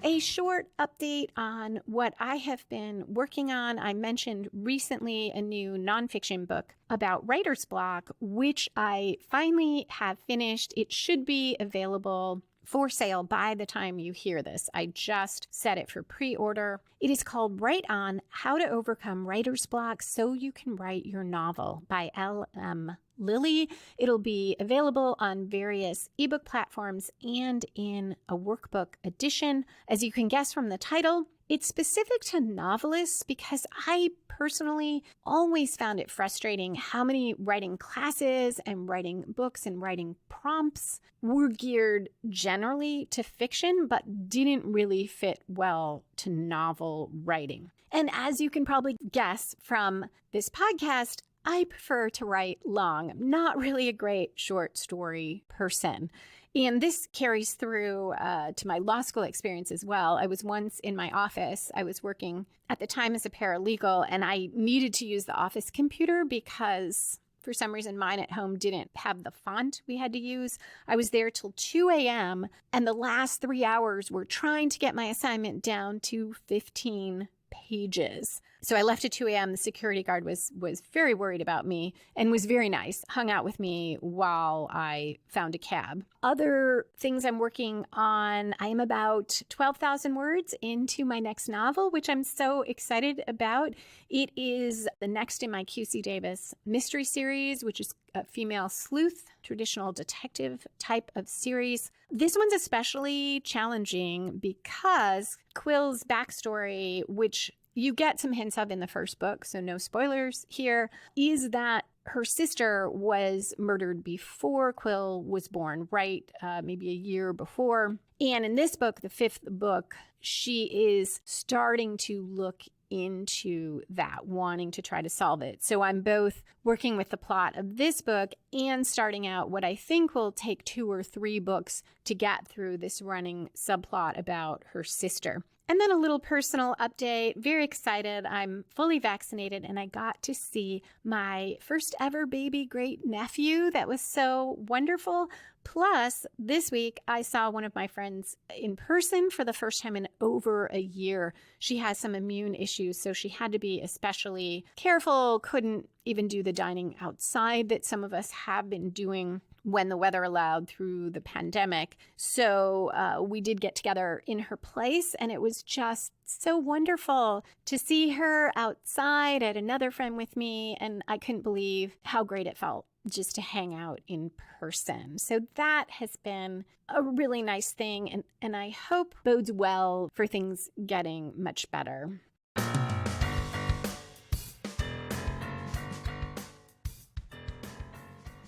A short update on what I have been working on. I mentioned recently a new nonfiction book about writer's block, which I finally have finished. It should be available for sale by the time you hear this. I just set it for pre-order. It is called Write On: How to Overcome Writer's Block So You Can Write Your Novel by L.M. Lilly. It'll be available on various ebook platforms and in a workbook edition. As you can guess from the title, it's specific to novelists because I personally always found it frustrating how many writing classes and writing books and writing prompts were geared generally to fiction, but didn't really fit well to novel writing. And as you can probably guess from this podcast, I prefer to write long. I'm not really a great short story person. And this carries through to my law school experience as well. I was once in my office. I was working at the time as a paralegal, and I needed to use the office computer because for some reason mine at home didn't have the font we had to use. I was there till 2 a.m. and the last 3 hours were trying to get my assignment down to 15 pages. So I left at 2 a.m. The security guard was very worried about me and was very nice, hung out with me while I found a cab. Other things I'm working on, I am about 12,000 words into my next novel, which I'm so excited about. It is the next in my QC Davis mystery series, which is a female sleuth, traditional detective type of series. This one's especially challenging because Quill's backstory, which you get some hints of in the first book, so no spoilers here, is that her sister was murdered before Quill was born, right? Maybe a year before. And in this book, the fifth book, she is starting to look into that, wanting to try to solve it. So I'm both working with the plot of this book and starting out what I think will take 2 or 3 books to get through this running subplot about her sister. And then a little personal update. Very excited. I'm fully vaccinated and I got to see my first ever baby great nephew. That was so wonderful. Plus, this week I saw one of my friends in person for the first time in over a year. She has some immune issues, so she had to be especially careful, couldn't even do the dining outside that some of us have been doing when the weather allowed through the pandemic. So we did get together in her place, and it was just so wonderful to see her outside at another friend with me, and I couldn't believe how great it felt just to hang out in person. So that has been a really nice thing, and I hope bodes well for things getting much better.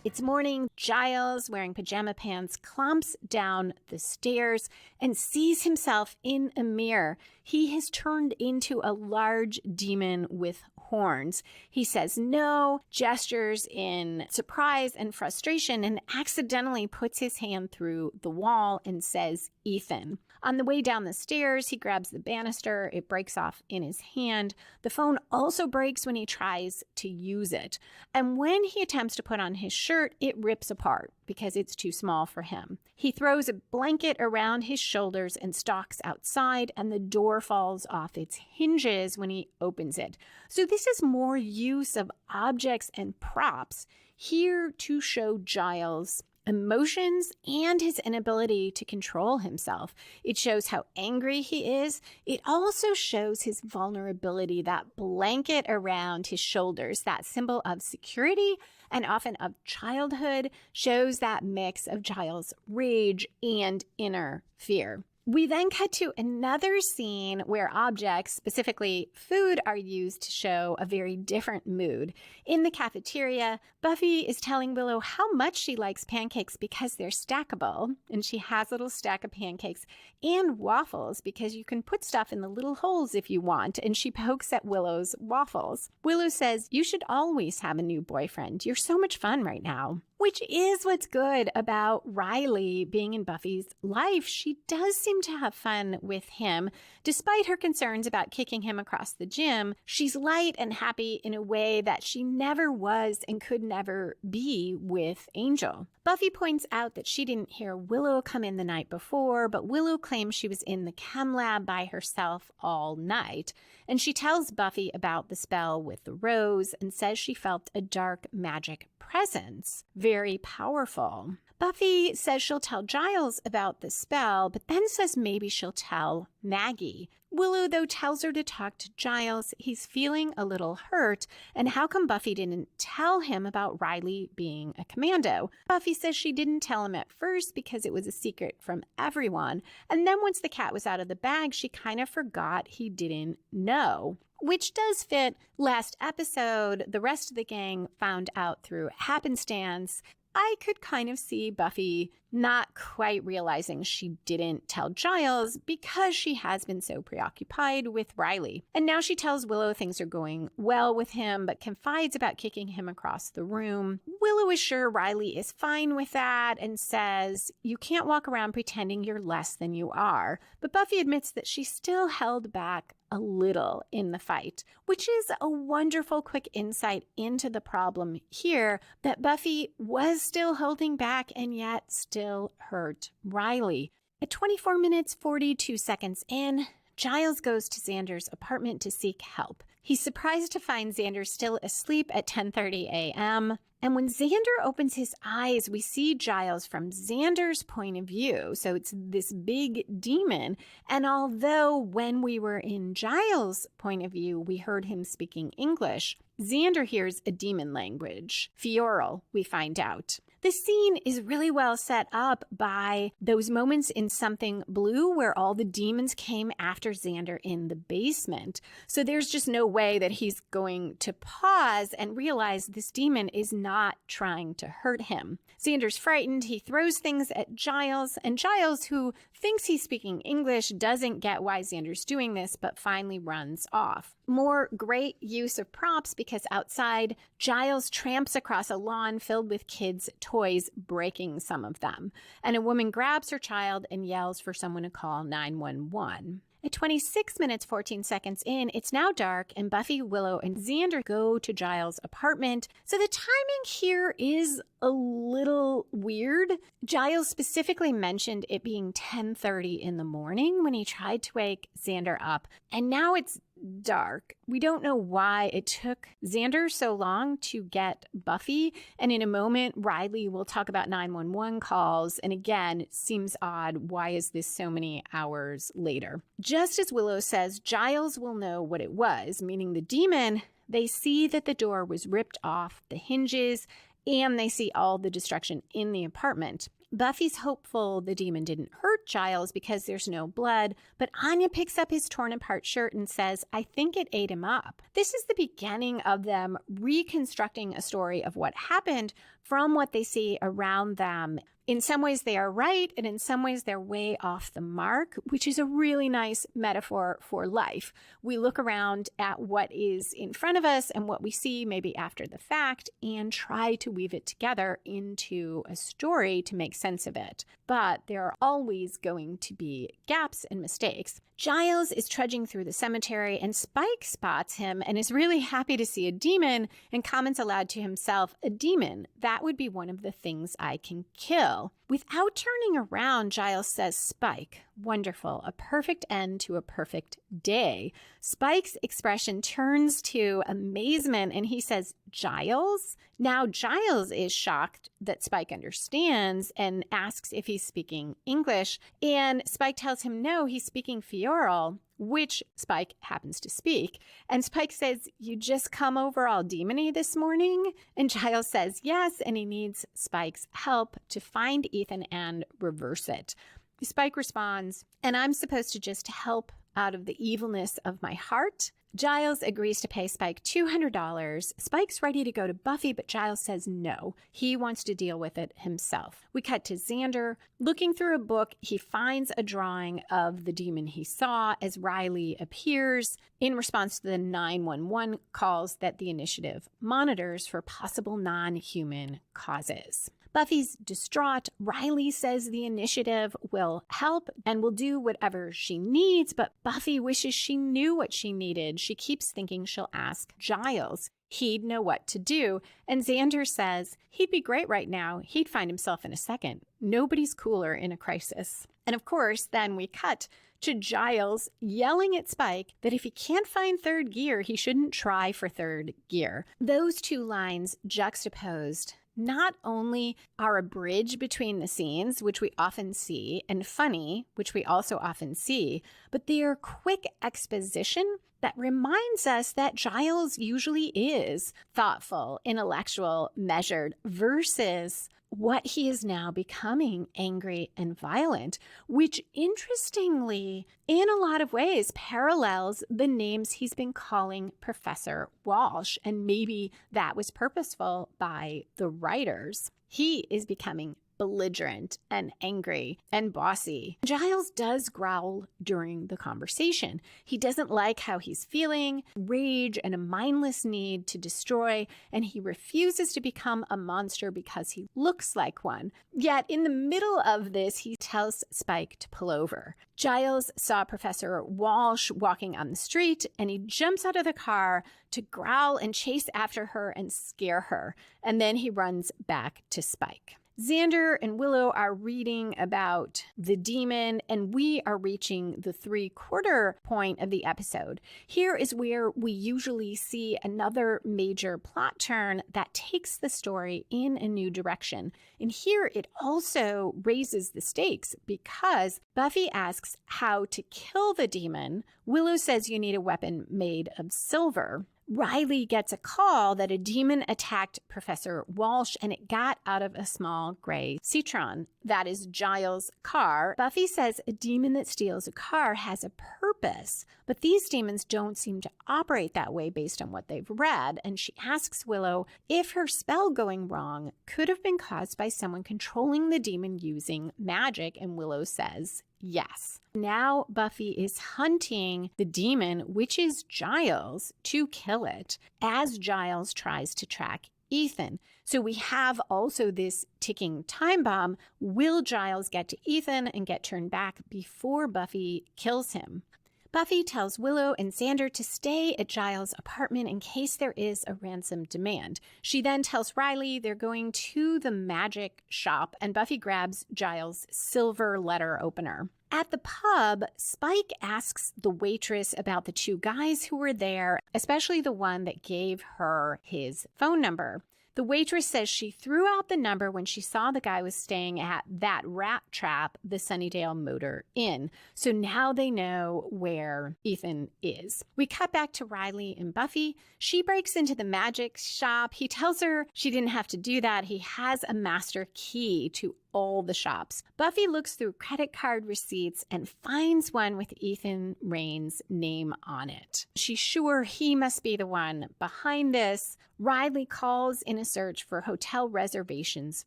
It's morning. Giles, wearing pajama pants, clumps down the stairs and sees himself in a mirror. He has turned into a large demon with horns. He says no, gestures in surprise and frustration, and accidentally puts his hand through the wall and says, Ethan. On the way down the stairs, he grabs the banister. It breaks off in his hand. The phone also breaks when he tries to use it. And when he attempts to put on his shirt, it rips apart because it's too small for him. He throws a blanket around his shoulders and stalks outside, and the door falls off its hinges when he opens it. So this is more use of objects and props here to show Giles' emotions and his inability to control himself. It shows how angry he is. It also shows his vulnerability, that blanket around his shoulders, that symbol of security and often of childhood, shows that mix of Giles' rage and inner fear. We then cut to another scene where objects, specifically food, are used to show a very different mood. In the cafeteria, Buffy is telling Willow how much she likes pancakes because they're stackable, and she has a little stack of pancakes and waffles because you can put stuff in the little holes if you want, and she pokes at Willow's waffles. Willow says, "You should always have a new boyfriend. You're so much fun right now." Which is what's good about Riley being in Buffy's life. She does seem to have fun with him. Despite her concerns about kicking him across the gym, she's light and happy in a way that she never was and could never be with Angel. Buffy points out that she didn't hear Willow come in the night before, but Willow claims she was in the chem lab by herself all night. And she tells Buffy about the spell with the rose and says she felt a dark magic presence. Very powerful. Buffy says she'll tell Giles about the spell, but then says maybe she'll tell Maggie. Willow, though, tells her to talk to Giles. He's feeling a little hurt, and how come Buffy didn't tell him about Riley being a commando? Buffy says she didn't tell him at first because it was a secret from everyone, and then once the cat was out of the bag, she kind of forgot he didn't know. Which does fit last episode. The rest of the gang found out through happenstance. I could kind of see Buffy not quite realizing she didn't tell Giles because she has been so preoccupied with Riley. And now she tells Willow things are going well with him, but confides about kicking him across the room. Willow is sure Riley is fine with that and says, "You can't walk around pretending you're less than you are." But Buffy admits that she still held back a little in the fight, which is a wonderful quick insight into the problem here, that Buffy was still holding back and yet still hurt Riley. At 24 minutes, 42 seconds in, Giles goes to Xander's apartment to seek help. He's surprised to find Xander still asleep at 10:30 a.m. And when Xander opens his eyes, we see Giles from Xander's point of view. So it's this big demon. And although when we were in Giles' point of view, we heard him speaking English, Xander hears a demon language, Fioral, we find out. This scene is really well set up by those moments in Something Blue where all the demons came after Xander in the basement. So there's just no way that he's going to pause and realize this demon is not trying to hurt him. Xander's frightened. He throws things at Giles, and Giles, who thinks he's speaking English, doesn't get why Xander's doing this, but finally runs off. More great use of props because outside, Giles tramps across a lawn filled with kids' toys, breaking some of them. And a woman grabs her child and yells for someone to call 911. At 26 minutes, 14 seconds in, it's now dark, and Buffy, Willow, and Xander go to Giles' apartment. So the timing here is a little weird. Giles specifically mentioned it being 10:30 in the morning when he tried to wake Xander up, and now it's dark. We don't know why it took Xander so long to get Buffy, and in a moment, Riley will talk about 911 calls, and again, it seems odd. Why is this so many hours later? Just as Willow says Giles will know what it was, meaning the demon, they see that the door was ripped off the hinges, and they see all the destruction in the apartment. Buffy's hopeful the demon didn't hurt hurt Giles because there's no blood, but Anya picks up his torn apart shirt and says, I think it ate him up. This is the beginning of them reconstructing a story of what happened from what they see around them. In some ways they are right, and in some ways they're way off the mark, which is a really nice metaphor for life. We look around at what is in front of us and what we see maybe after the fact and try to weave it together into a story to make sense of it. But there are always going to be gaps and mistakes. Giles is trudging through the cemetery and Spike spots him and is really happy to see a demon and comments aloud to himself, a demon, that would be one of the things I can kill. Without turning around, Giles says, Spike, wonderful, a perfect end to a perfect day. Spike's expression turns to amazement and he says, Giles? Now Giles is shocked that Spike understands and asks if he's speaking English. And Spike tells him no, he's speaking Fioral, which Spike happens to speak. And Spike says, you just come over all demony this morning? And Giles says yes, and he needs Spike's help to find Ethan and reverse it. Spike responds, and I'm supposed to just help out of the evilness of my heart. Giles agrees to pay Spike $200. Spike's ready to go to Buffy, but Giles says no. He wants to deal with it himself. We cut to Xander. Looking through a book, he finds a drawing of the demon he saw as Riley appears in response to the 911 calls that the initiative monitors for possible non-human causes. Buffy's distraught. Riley says the initiative will help and will do whatever she needs, but Buffy wishes she knew what she needed. She keeps thinking she'll ask Giles. He'd know what to do. And Xander says he'd be great right now. He'd find himself in a second. Nobody's cooler in a crisis. And of course, then we cut to Giles yelling at Spike that if he can't find third gear, he shouldn't try for third gear. Those two lines juxtaposed not only are a bridge between the scenes, which we often see, and funny, which we also often see, but they are quick exposition that reminds us that Giles usually is thoughtful, intellectual, measured, versus what he is now becoming, angry and violent, which interestingly, in a lot of ways, parallels the names he's been calling Professor Walsh. And maybe that was purposeful by the writers. He is becoming belligerent and angry and bossy. Giles does growl during the conversation. He doesn't like how he's feeling, rage and a mindless need to destroy, and he refuses to become a monster because he looks like one. Yet in the middle of this, he tells Spike to pull over. Giles saw Professor Walsh walking on the street, and he jumps out of the car to growl and chase after her and scare her. And then he runs back to Spike. Xander and Willow are reading about the demon, and we are reaching the 3/4 point of the episode. Here is where we usually see another major plot turn that takes the story in a new direction. And here it also raises the stakes because Buffy asks how to kill the demon. Willow says you need a weapon made of silver. Riley gets a call that a demon attacked Professor Walsh and it got out of a small gray Citroen. That is Giles' car. Buffy says a demon that steals a car has a purpose, but these demons don't seem to operate that way based on what they've read. And she asks Willow if her spell going wrong could have been caused by someone controlling the demon using magic, and Willow says yes. Now Buffy is hunting the demon, which is Giles, to kill it, as Giles tries to track Ethan. So we have also this ticking time bomb. Will Giles get to Ethan and get turned back before Buffy kills him? Buffy tells Willow and Xander to stay at Giles' apartment in case there is a ransom demand. She then tells Riley they're going to the magic shop, and Buffy grabs Giles' silver letter opener. At the pub, Spike asks the waitress about the two guys who were there, especially the one that gave her his phone number. The waitress says she threw out the number when she saw the guy was staying at that rat trap, the Sunnydale Motor Inn. So now they know where Ethan is. We cut back to Riley and Buffy. She breaks into the magic shop. He tells her she didn't have to do that. He has a master key to all the shops. Buffy looks through credit card receipts and finds one with Ethan Rayne's name on it. She's sure he must be the one behind this. Riley calls in a search for hotel reservations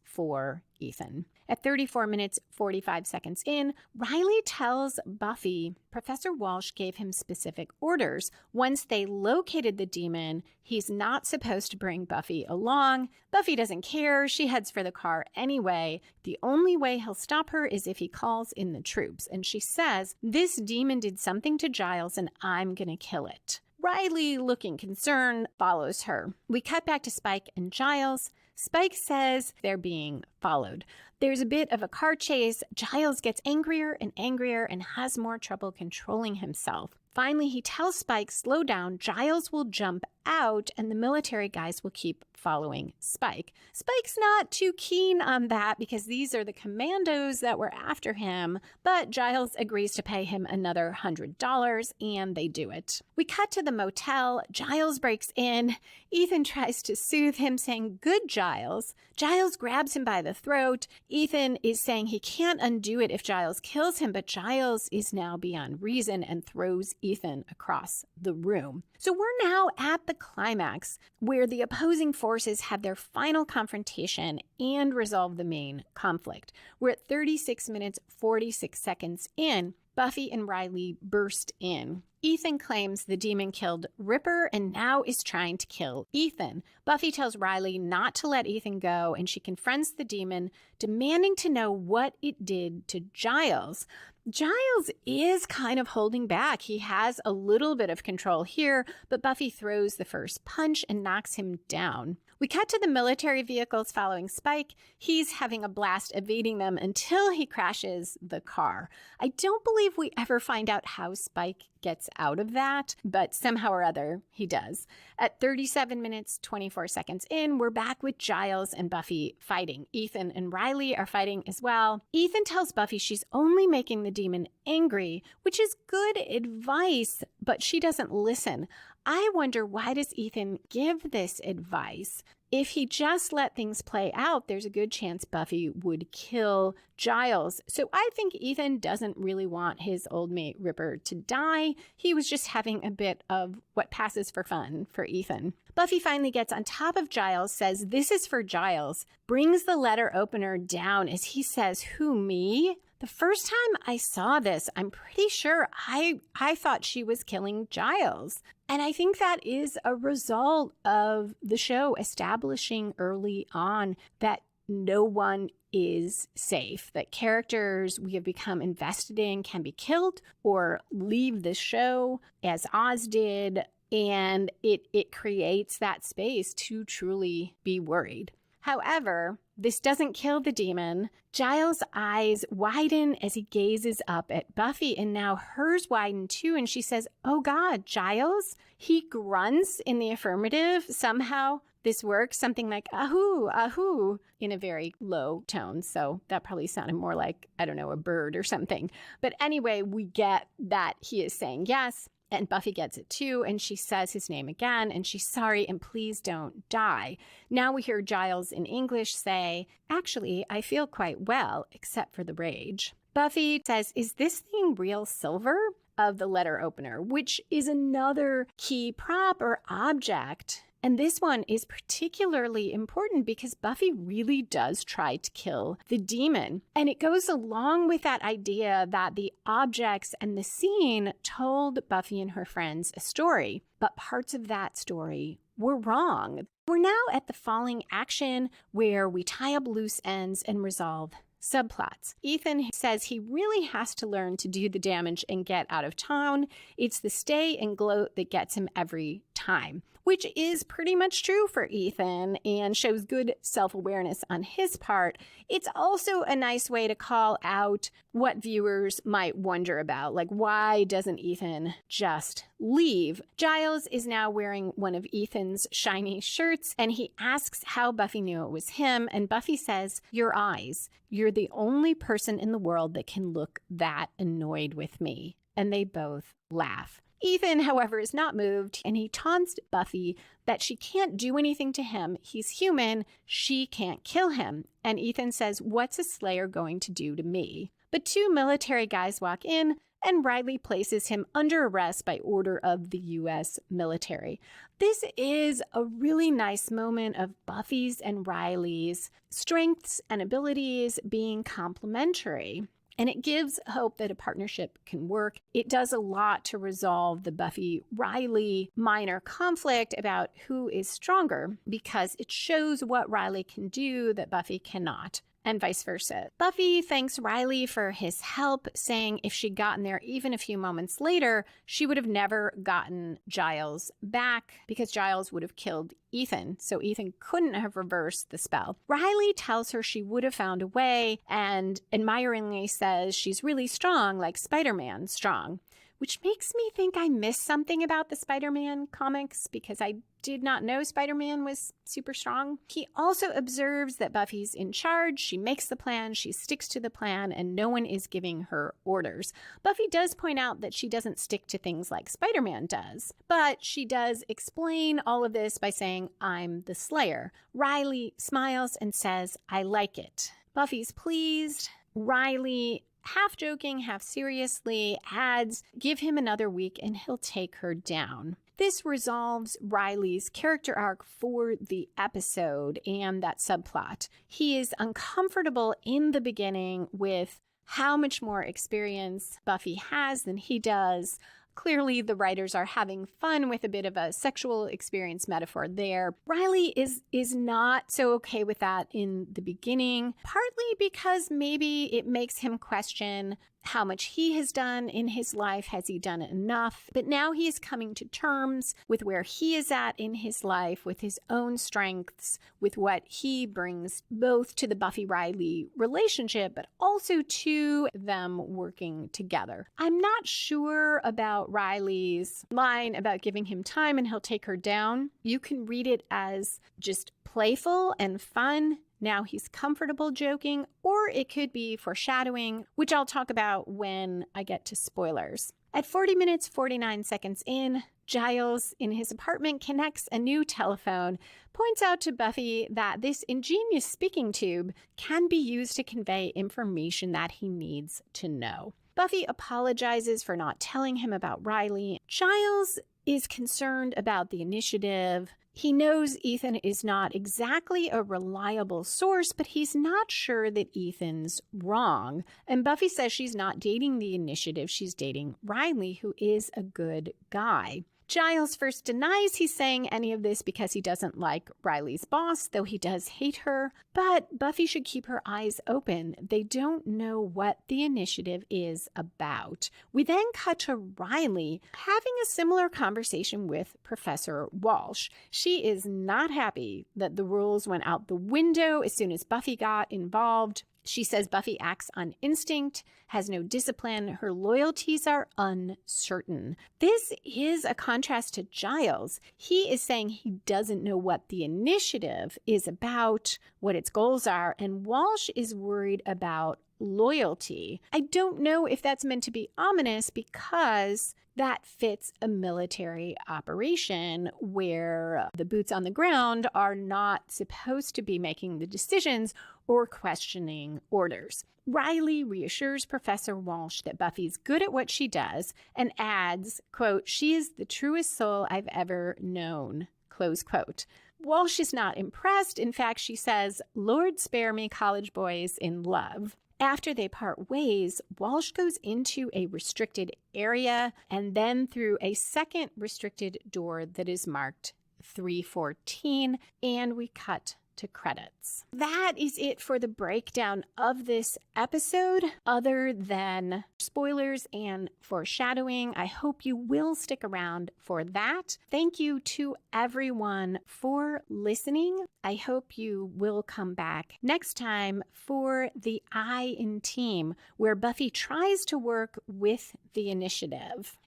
for Ethan. At 34 minutes, 45 seconds in, Riley tells Buffy Professor Walsh gave him specific orders. Once they located the demon, he's not supposed to bring Buffy along. Buffy doesn't care. She heads for the car anyway. The only way he'll stop her is if he calls in the troops. And she says, this demon did something to Giles and I'm going to kill it. Riley, looking concerned, follows her. We cut back to Spike and Giles. Spike says they're being followed. There's a bit of a car chase. Giles gets angrier and angrier and has more trouble controlling himself. Finally, he tells Spike, slow down, Giles will jump out and the military guys will keep following Spike. Spike's not too keen on that because these are the commandos that were after him, but Giles agrees to pay him another $100 and they do it. We cut to the motel. Giles breaks in. Ethan tries to soothe him, saying, good Giles. Giles grabs him by the throat. Ethan is saying he can't undo it if Giles kills him, but Giles is now beyond reason and throws Ethan across the room. So we're now at the climax where the opposing forces have their final confrontation and resolve the main conflict. We're at 36 minutes, 46 seconds in. Buffy and Riley burst in. Ethan claims the demon killed Ripper and now is trying to kill Ethan. Buffy tells Riley not to let Ethan go, and she confronts the demon, demanding to know what it did to Giles. Giles is kind of holding back. He has a little bit of control here, but Buffy throws the first punch and knocks him down. We cut to the military vehicles following Spike. He's having a blast evading them until he crashes the car. I don't believe we ever find out how Spike gets out of that, but somehow or other he does. At 37 minutes, 24 seconds in, we're back with Giles and Buffy fighting. Ethan and Riley are fighting as well. Ethan tells Buffy she's only making the demon angry, which is good advice, but she doesn't listen. I wonder, why does Ethan give this advice? If he just let things play out, there's a good chance Buffy would kill Giles. So I think Ethan doesn't really want his old mate Ripper to die. He was just having a bit of what passes for fun for Ethan. Buffy finally gets on top of Giles, says, this is for Giles, brings the letter opener down as he says, who, me? The first time I saw this, I'm pretty sure I thought she was killing Giles. And I think that is a result of the show establishing early on that no one is safe, that characters we have become invested in can be killed or leave the show, as Oz did, and it creates that space to truly be worried. However, this doesn't kill the demon. Giles' eyes widen as he gazes up at Buffy, and now hers widen too, and she says, oh God, Giles? He grunts in the affirmative. Somehow this works, something like, ahoo, ahoo, in a very low tone. So that probably sounded more like, I don't know, a bird or something. But anyway, we get that he is saying yes. And Buffy gets it too, and she says his name again, and she's sorry, and please don't die. Now we hear Giles in English say, actually, I feel quite well, except for the rage. Buffy says, is this thing real silver? Of the letter opener, which is another key prop or object. And this one is particularly important because Buffy really does try to kill the demon. And it goes along with that idea that the objects and the scene told Buffy and her friends a story, but parts of that story were wrong. We're now at the falling action where we tie up loose ends and resolve subplots. Ethan says he really has to learn to do the damage and get out of town. It's the stay and gloat that gets him every time, which is pretty much true for Ethan and shows good self-awareness on his part. It's also a nice way to call out what viewers might wonder about, like, why doesn't Ethan just leave? Giles is now wearing one of Ethan's shiny shirts, and he asks how Buffy knew it was him, and Buffy says, your eyes. You're the only person in the world that can look that annoyed with me. and they both laugh. Ethan, however, is not moved, and he taunts Buffy that she can't do anything to him. He's human. She can't kill him. And Ethan says, "What's a Slayer going to do to me?" But two military guys walk in, and Riley places him under arrest by order of the U.S. military. This is a really nice moment of Buffy's and Riley's strengths and abilities being complementary. And it gives hope that a partnership can work. It does a lot to resolve the Buffy-Riley minor conflict about who is stronger, because it shows what Riley can do that Buffy cannot, and vice versa. Buffy thanks Riley for his help, saying if she'd gotten there even a few moments later, she would have never gotten Giles back because Giles would have killed Ethan, so Ethan couldn't have reversed the spell. Riley tells her she would have found a way and admiringly says she's really strong, like Spider-Man strong, which makes me think I missed something about the Spider-Man comics because I did not know Spider-Man was super strong. He also observes that Buffy's in charge. She makes the plan, she sticks to the plan, and no one is giving her orders. Buffy does point out that she doesn't stick to things like Spider-Man does, but she does explain all of this by saying, "I'm the Slayer." Riley smiles and says, "I like it." Buffy's pleased. Riley, half joking, half seriously, adds, "Give him another week and he'll take her down." This resolves Riley's character arc for the episode and that subplot. He is uncomfortable in the beginning with how much more experience Buffy has than he does. Clearly, the writers are having fun with a bit of a sexual experience metaphor there. Riley is not so okay with that in the beginning, partly because maybe it makes him question how much he has done in his life. Has he done enough? But now he is coming to terms with where he is at in his life, with his own strengths, with what he brings both to the Buffy-Riley relationship, but also to them working together. I'm not sure about Riley's line about giving him time and he'll take her down. You can read it as just playful and fun. Now he's comfortable joking, or it could be foreshadowing, which I'll talk about when I get to spoilers. At 40 minutes, 49 seconds in, Giles in his apartment connects a new telephone, points out to Buffy that this ingenious speaking tube can be used to convey information that he needs to know. Buffy apologizes for not telling him about Riley. Giles is concerned about the initiative. He knows Ethan is not exactly a reliable source, but he's not sure that Ethan's wrong. And Buffy says she's not dating the initiative, she's dating Riley, who is a good guy. Giles first denies he's saying any of this because he doesn't like Riley's boss, though he does hate her. But Buffy should keep her eyes open. They don't know what the initiative is about. We then cut to Riley having a similar conversation with Professor Walsh. She is not happy that the rules went out the window as soon as Buffy got involved. She says Buffy acts on instinct, has no discipline, her loyalties are uncertain. This is a contrast to Giles. He is saying he doesn't know what the initiative is about, what its goals are, and Walsh is worried about loyalty. I don't know if that's meant to be ominous because that fits a military operation where the boots on the ground are not supposed to be making the decisions or questioning orders. Riley reassures Professor Walsh that Buffy's good at what she does and adds, quote, "She is the truest soul I've ever known," close quote. Walsh is not impressed. In fact, she says, "Lord spare me college boys in love." After they part ways, Walsh goes into a restricted area and then through a second restricted door that is marked 314, and we cut to credits. That is it for the breakdown of this episode. Other than spoilers and foreshadowing, I hope you will stick around for that. Thank you to everyone for listening. I hope you will come back next time for the I in Team, where Buffy tries to work with the initiative.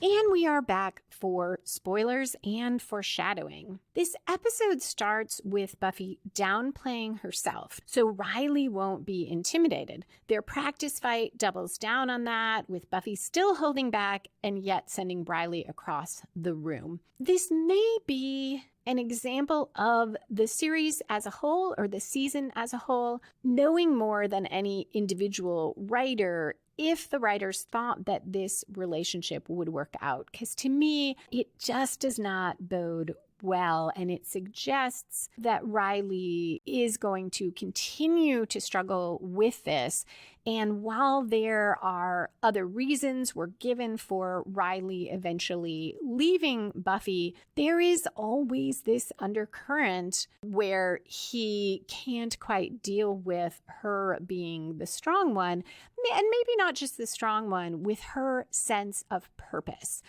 And we are back for spoilers and foreshadowing. This episode starts with Buffy downplaying herself, so Riley won't be intimidated. Their practice fight doubles down on that, with Buffy still holding back and yet sending Riley across the room. This may be an example of the series as a whole, or the season as a whole, knowing more than any individual writer if the writers thought that this relationship would work out. Because to me, it just does not bode well, and it suggests that Riley is going to continue to struggle with this. And while there are other reasons were given for Riley eventually leaving Buffy, there is always this undercurrent where he can't quite deal with her being the strong one, and maybe not just the strong one, with her sense of purpose,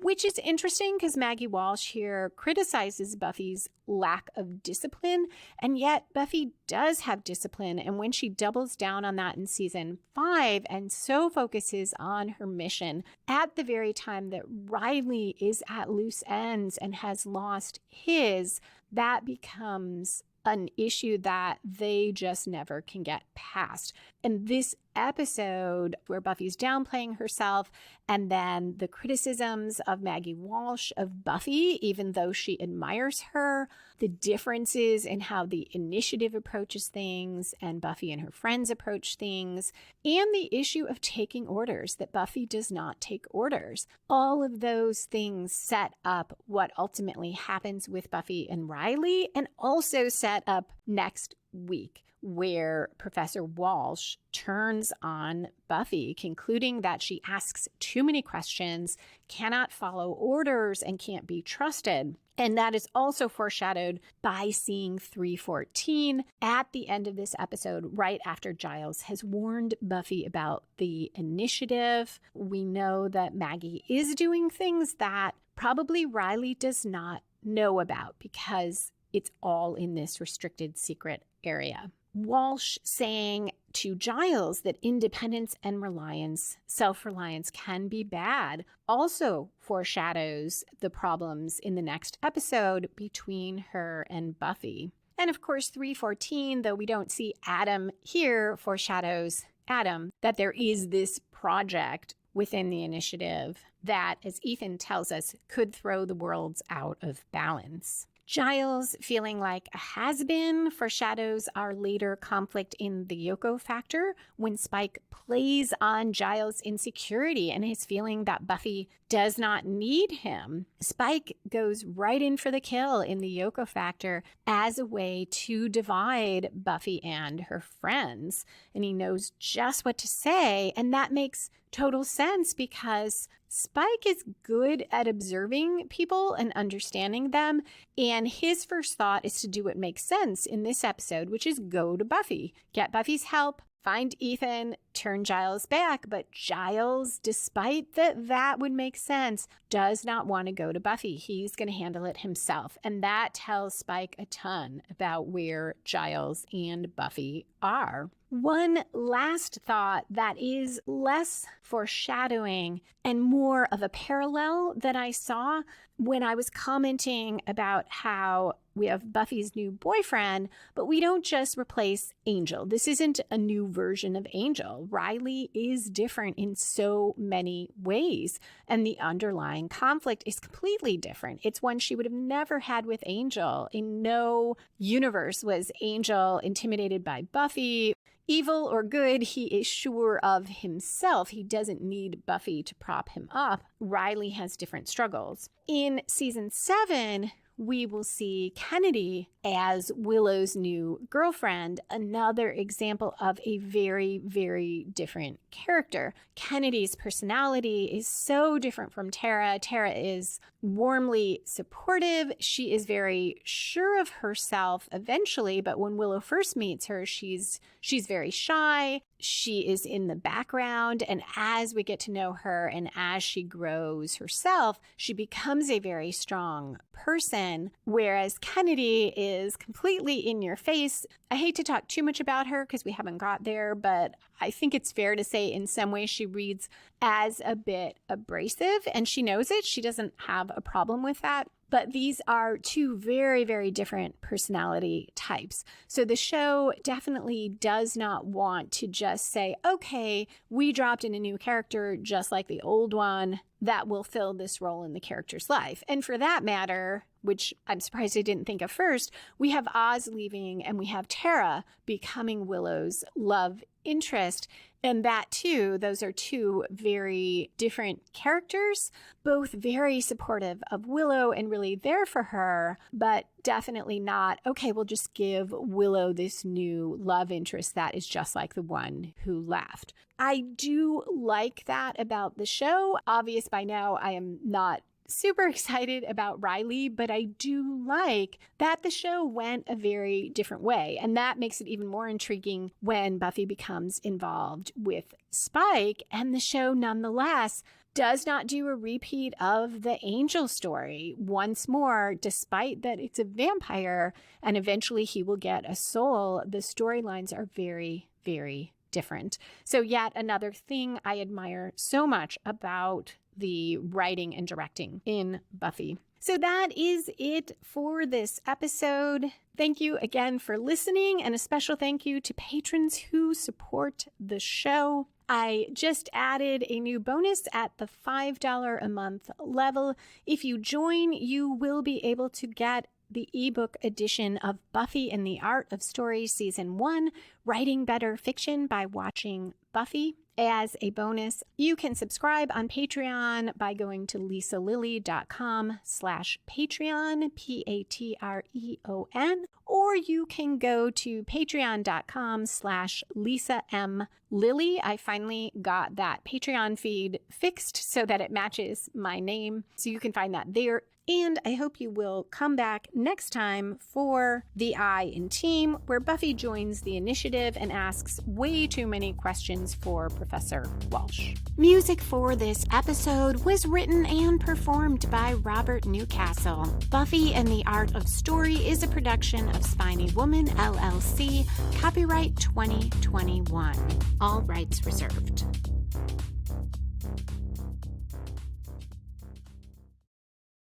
which is interesting because Maggie Walsh here criticizes Buffy's lack of discipline, and yet Buffy does have discipline. And when she doubles down on that in season 5 and so focuses on her mission at the very time that Riley is at loose ends and has lost his, that becomes an issue that they just never can get past. And this episode where Buffy's downplaying herself, and then the criticisms of Maggie Walsh of Buffy, even though she admires her, the differences in how the initiative approaches things and Buffy and her friends approach things, and the issue of taking orders, that Buffy does not take orders. All of those things set up what ultimately happens with Buffy and Riley, and also set up next week, where Professor Walsh turns on Buffy, concluding that she asks too many questions, cannot follow orders, and can't be trusted. And that is also foreshadowed by seeing 314 at the end of this episode, right after Giles has warned Buffy about the initiative. We know that Maggie is doing things that probably Riley does not know about, because it's all in this restricted secret area. Walsh saying to Giles that independence and reliance, self-reliance, can be bad, also foreshadows the problems in the next episode between her and Buffy. And of course, 314, though we don't see Adam here, foreshadows Adam, that there is this project within the initiative that, as Ethan tells us, could throw the worlds out of balance. Giles feeling like a has-been foreshadows our later conflict in the Yoko factor, when Spike plays on Giles' insecurity and his feeling that Buffy does not need him. Spike goes right in for the kill in the Yoko factor as a way to divide Buffy and her friends. And he knows just what to say, and that makes total sense because Spike is good at observing people and understanding them, and his first thought is to do what makes sense in this episode, which is go to Buffy, get Buffy's help, find Ethan, turn Giles back. But Giles, despite that would make sense, does not want to go to Buffy. He's going to handle it himself. And that tells Spike a ton about where Giles and Buffy are. One last thought that is less foreshadowing and more of a parallel that I saw when I was commenting about how we have Buffy's new boyfriend, but we don't just replace Angel. This isn't a new version of Angel. Riley is different in so many ways, and the underlying conflict is completely different. It's one she would have never had with Angel. In no universe was Angel intimidated by Buffy. Evil or good, he is sure of himself. He doesn't need Buffy to prop him up. Riley has different struggles. In season 7, we will see Kennedy as Willow's new girlfriend, another example of a very, very different character. Kennedy's personality is so different from Tara. Tara is warmly supportive. She is very sure of herself eventually, but when Willow first meets her, she's very shy. she is in the background, and as we get to know her and as she grows herself, she becomes a very strong person, whereas Kennedy is completely in your face. I hate to talk too much about her because we haven't got there, but I think it's fair to say in some ways she reads as a bit abrasive, and she knows it. She doesn't have a problem with that. But these are two very, very different personality types. So the show definitely does not want to just say, okay, we dropped in a new character just like the old one that will fill this role in the character's life. And for that matter, which I'm surprised I didn't think of first, we have Oz leaving and we have Tara becoming Willow's love interest. And that too, those are two very different characters, both very supportive of Willow and really there for her, but definitely not, okay, we'll just give Willow this new love interest that is just like the one who left. I do like that about the show. Obvious by now, I am not super excited about Riley, but I do like that the show went a very different way. And that makes it even more intriguing when Buffy becomes involved with Spike, and the show nonetheless does not do a repeat of the Angel story once more, despite that it's a vampire and eventually he will get a soul. The storylines are very, very different. So yet another thing I admire so much about the writing and directing in Buffy. So that is it for this episode. Thank you again for listening, and a special thank you to patrons who support the show. I just added a new bonus at the $5 a month level. If you join, you will be able to get the ebook edition of Buffy and the Art of Story Season 1, Writing Better Fiction by Watching Buffy. As a bonus, you can subscribe on Patreon by going to lisalilly.com/Patreon, Patreon, or you can go to patreon.com/LisaMLilly. I finally got that Patreon feed fixed so that it matches my name, so you can find that there. And I hope you will come back next time for The Eye in Team, where Buffy joins the initiative and asks way too many questions for Professor Walsh. Music for this episode was written and performed by Robert Newcastle. Buffy and the Art of Story is a production of Spiny Woman, LLC, copyright 2021. All rights reserved.